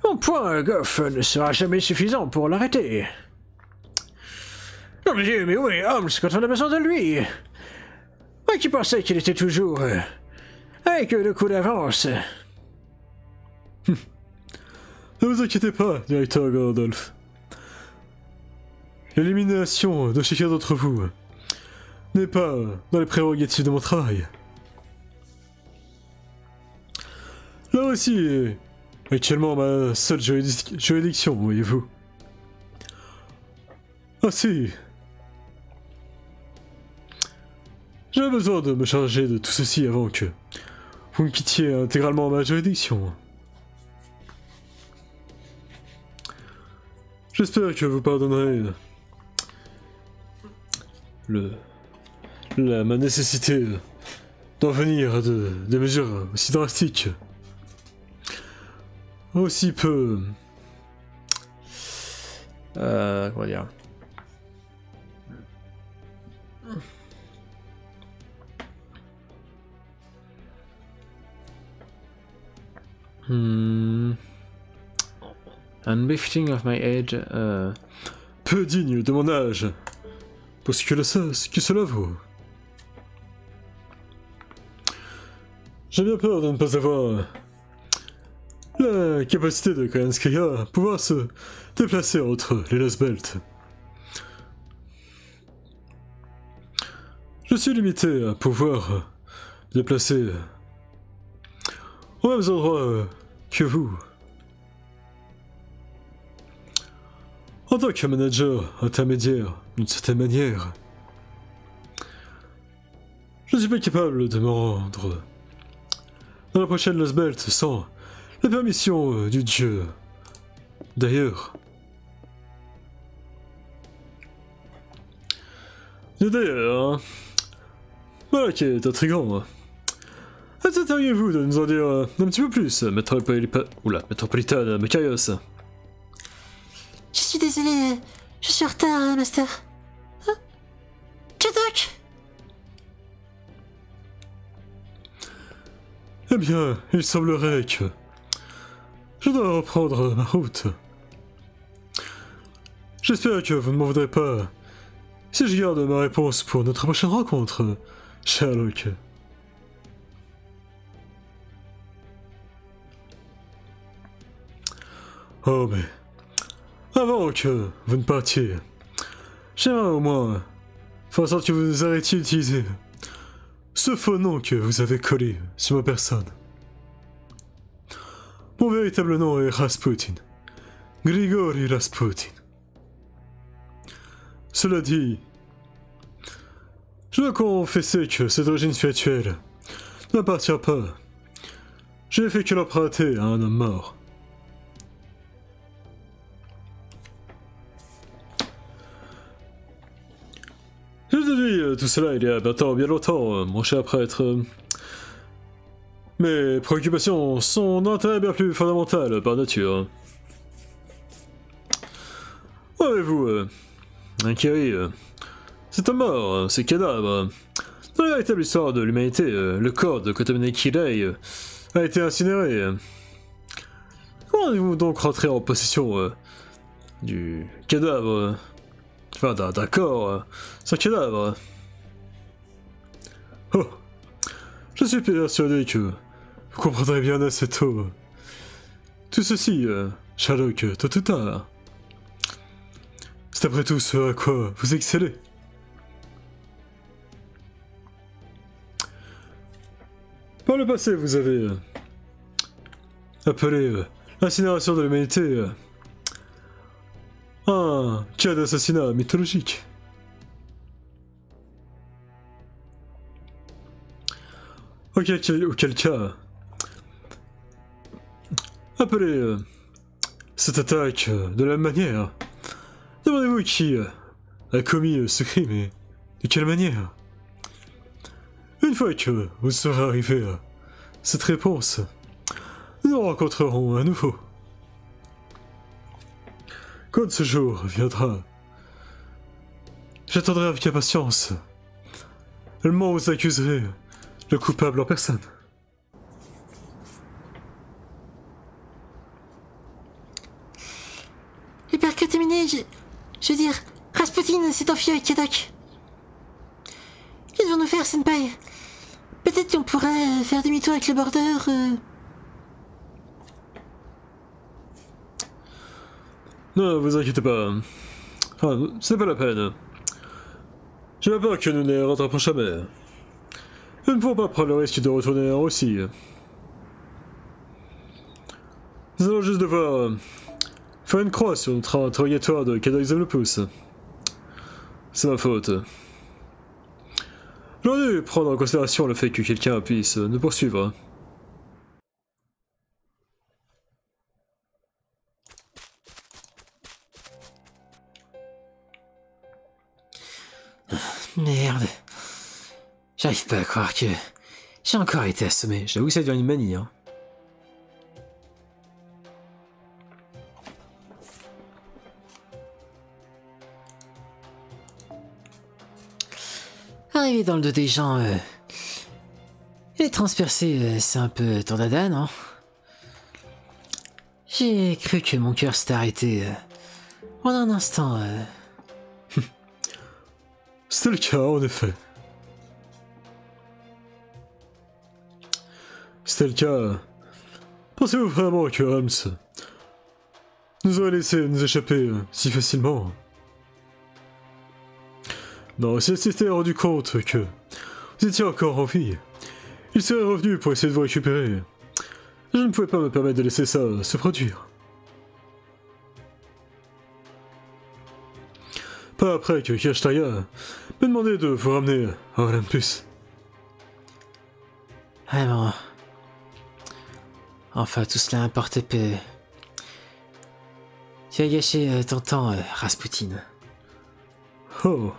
mon point Goff ne sera jamais suffisant pour l'arrêter. Non, Dieu, mais où est Holmes quand on a besoin de lui? Moi qui pensais qu'il était toujours avec le coup d'avance. Ne vous inquiétez pas, directeur Gordolf. L'élimination de chacun d'entre vous n'est pas dans les prérogatives de mon travail. Là aussi est actuellement ma seule juridiction, voyez-vous. Ah si. J'avais besoin de me charger de tout ceci avant que vous me quittiez intégralement ma juridiction. J'espère que vous pardonnerez ma nécessité d'en venir à des mesures aussi drastiques. Aussi peu... comment dire... Unbefitting of my age... peu digne de mon âge, pour ce que cela vaut. J'ai bien peur de ne pas avoir la capacité de Kayanskaya à pouvoir se déplacer entre les Lost Belt. Je suis limité à pouvoir me déplacer aux mêmes endroits que vous. En tant que manager intermédiaire, d'une certaine manière, je ne suis pas capable de me rendre dans la prochaine Lost Belt sans la permission du dieu. D'ailleurs, voilà qui est intriguant. Accepteriez-vous de nous en dire un petit peu plus, métropolitaine Makarios? Je suis désolé, je suis en retard, Master. Hein? Kadok? Eh bien, il semblerait que je dois reprendre ma route. J'espère que vous ne m'en voudrez pas si je garde ma réponse pour notre prochaine rencontre, Sherlock. Oh, mais avant que vous ne partiez, j'aimerais au moins faire en sorte que vous arrêtiez d'utiliser ce faux nom que vous avez collé sur ma personne. Mon véritable nom est Rasputin. Grigori Rasputin. Cela dit, je dois confesser que cette origine spirituelle ne m'appartient pas. Je n'ai fait que l'emprunter à un homme mort. Je te dis tout cela il y a maintenant bien longtemps, mon cher prêtre. Mes préoccupations sont d'intérêt bien plus fondamental par nature. Où avez-vous inquéri cet homme mort, ces cadavres? Dans la véritable histoire de l'humanité, le corps de Kotomine Kirei a été incinéré. Comment allez-vous donc rentrer en possession du cadavre, enfin d'un corps sans cadavre? Oh, je suis persuadé que vous comprendrez bien assez tôt tout ceci, Sherlock, tôt ou tard. C'est après tout ce à quoi vous excellez. Par le passé, vous avez appelé l'incinération de l'humanité un cas d'assassinat mythologique. Auquel cas, appelez cette attaque de la même manière. Demandez-vous qui a commis ce crime et de quelle manière. Une fois que vous serez arrivé à cette réponse, nous nous rencontrerons à nouveau. Quand ce jour viendra, j'attendrai avec impatience le moment où vous accuserez le coupable en personne. Le père Kotomine, je veux dire, Rasputin s'est enfui avec Kadok. Que devons-nous faire, Senpai? Peut-être qu'on pourrait faire demi-tour avec le border. Ne vous inquiétez pas. Enfin, ce n'est pas la peine. J'ai pas peur que nous ne rattrapions jamais. Nous ne pouvons pas prendre le risque de retourner en Russie. Nous allons juste devoir faire une croix sur notre interrogatoire de Kadok Zemlopousse. C'est ma faute. J'aurais dû prendre en considération le fait que quelqu'un puisse nous poursuivre. Merde. J'arrive pas à croire que j'ai encore été assommé. J'avoue que ça devient une manie, hein. Arriver dans le dos des gens et les transpercer, c'est un peu tordada, non? J'ai cru que mon cœur s'était arrêté pendant un instant. C'était le cas, en effet. C'était le cas. Pensez-vous vraiment que Holmes nous aurait laissé nous échapper si facilement? Non, s'il s'était rendu compte que vous étiez encore en vie, il serait revenu pour essayer de vous récupérer. Je ne pouvais pas me permettre de laisser ça se produire. Pas après que Kirchtaya m'a demandé de vous ramener à Olympus. Vraiment. Enfin, tout cela importe peu. Tu as gâché ton temps, Rasputin. Oh.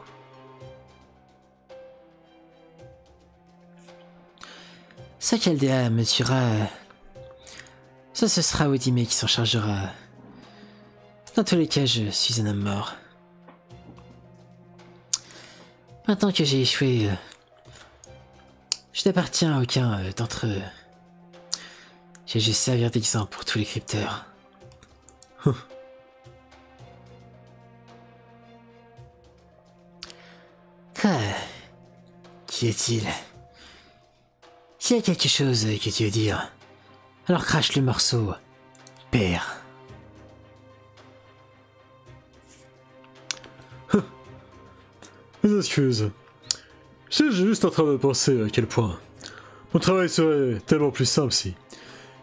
Ça qu'Aldea me tuera. Ça, ce sera Odime qui s'en chargera. Dans tous les cas, je suis un homme mort. Maintenant que j'ai échoué, je n'appartiens à aucun d'entre eux. J'ai juste servir d'exemple pour tous les crypteurs. Quoi? Qui est-il? S'il y a quelque chose que tu veux dire, alors crache le morceau, père. Mes excuses. J'étais juste en train de penser à quel point mon travail serait tellement plus simple si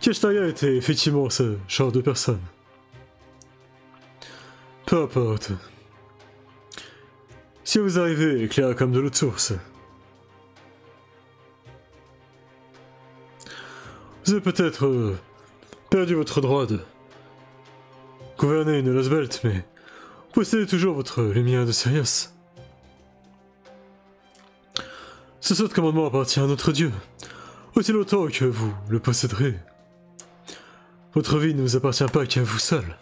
Kirchtaya était effectivement ce genre de personne. Peu importe. Si vous arrivez éclairé comme de l'eau de source, vous avez peut-être perdu votre droit de gouverner une Lost Belt, mais vous possédez toujours votre lumière de Sirius. Ce sort de commandement appartient à notre Dieu, aussi longtemps que vous le posséderez. Votre vie ne vous appartient pas qu'à vous seul.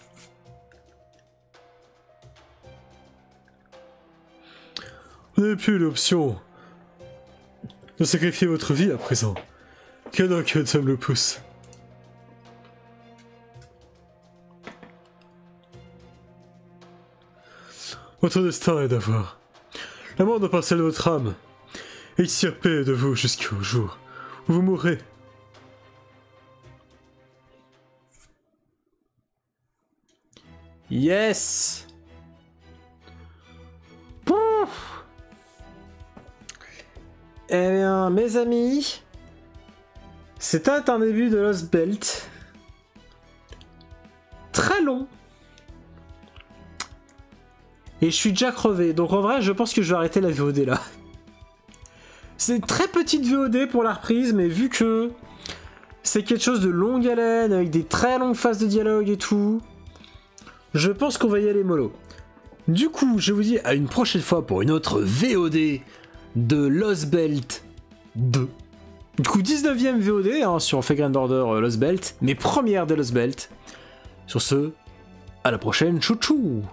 Vous n'avez plus l'option de sacrifier votre vie à présent. Cadeau que Tom le pousse. Votre destin est d'avoir la mort de parcelle de votre âme extirpée de vous jusqu'au jour où vous mourrez. Yes. Pouf. Eh bien, mes amis, c'était un début de Lost Belt. Très long. Et je suis déjà crevé, donc en vrai, je pense que je vais arrêter la VOD là. C'est une très petite VOD pour la reprise, mais vu que c'est quelque chose de longue haleine, avec des très longues phases de dialogue et tout, je pense qu'on va y aller mollo. Du coup, je vous dis à une prochaine fois pour une autre VOD de Lost Belt 2. Du coup, 19ème VOD hein, sur Flagrant Order Lost Belt, mes premières de Lost Belt. Sur ce, à la prochaine, chouchou!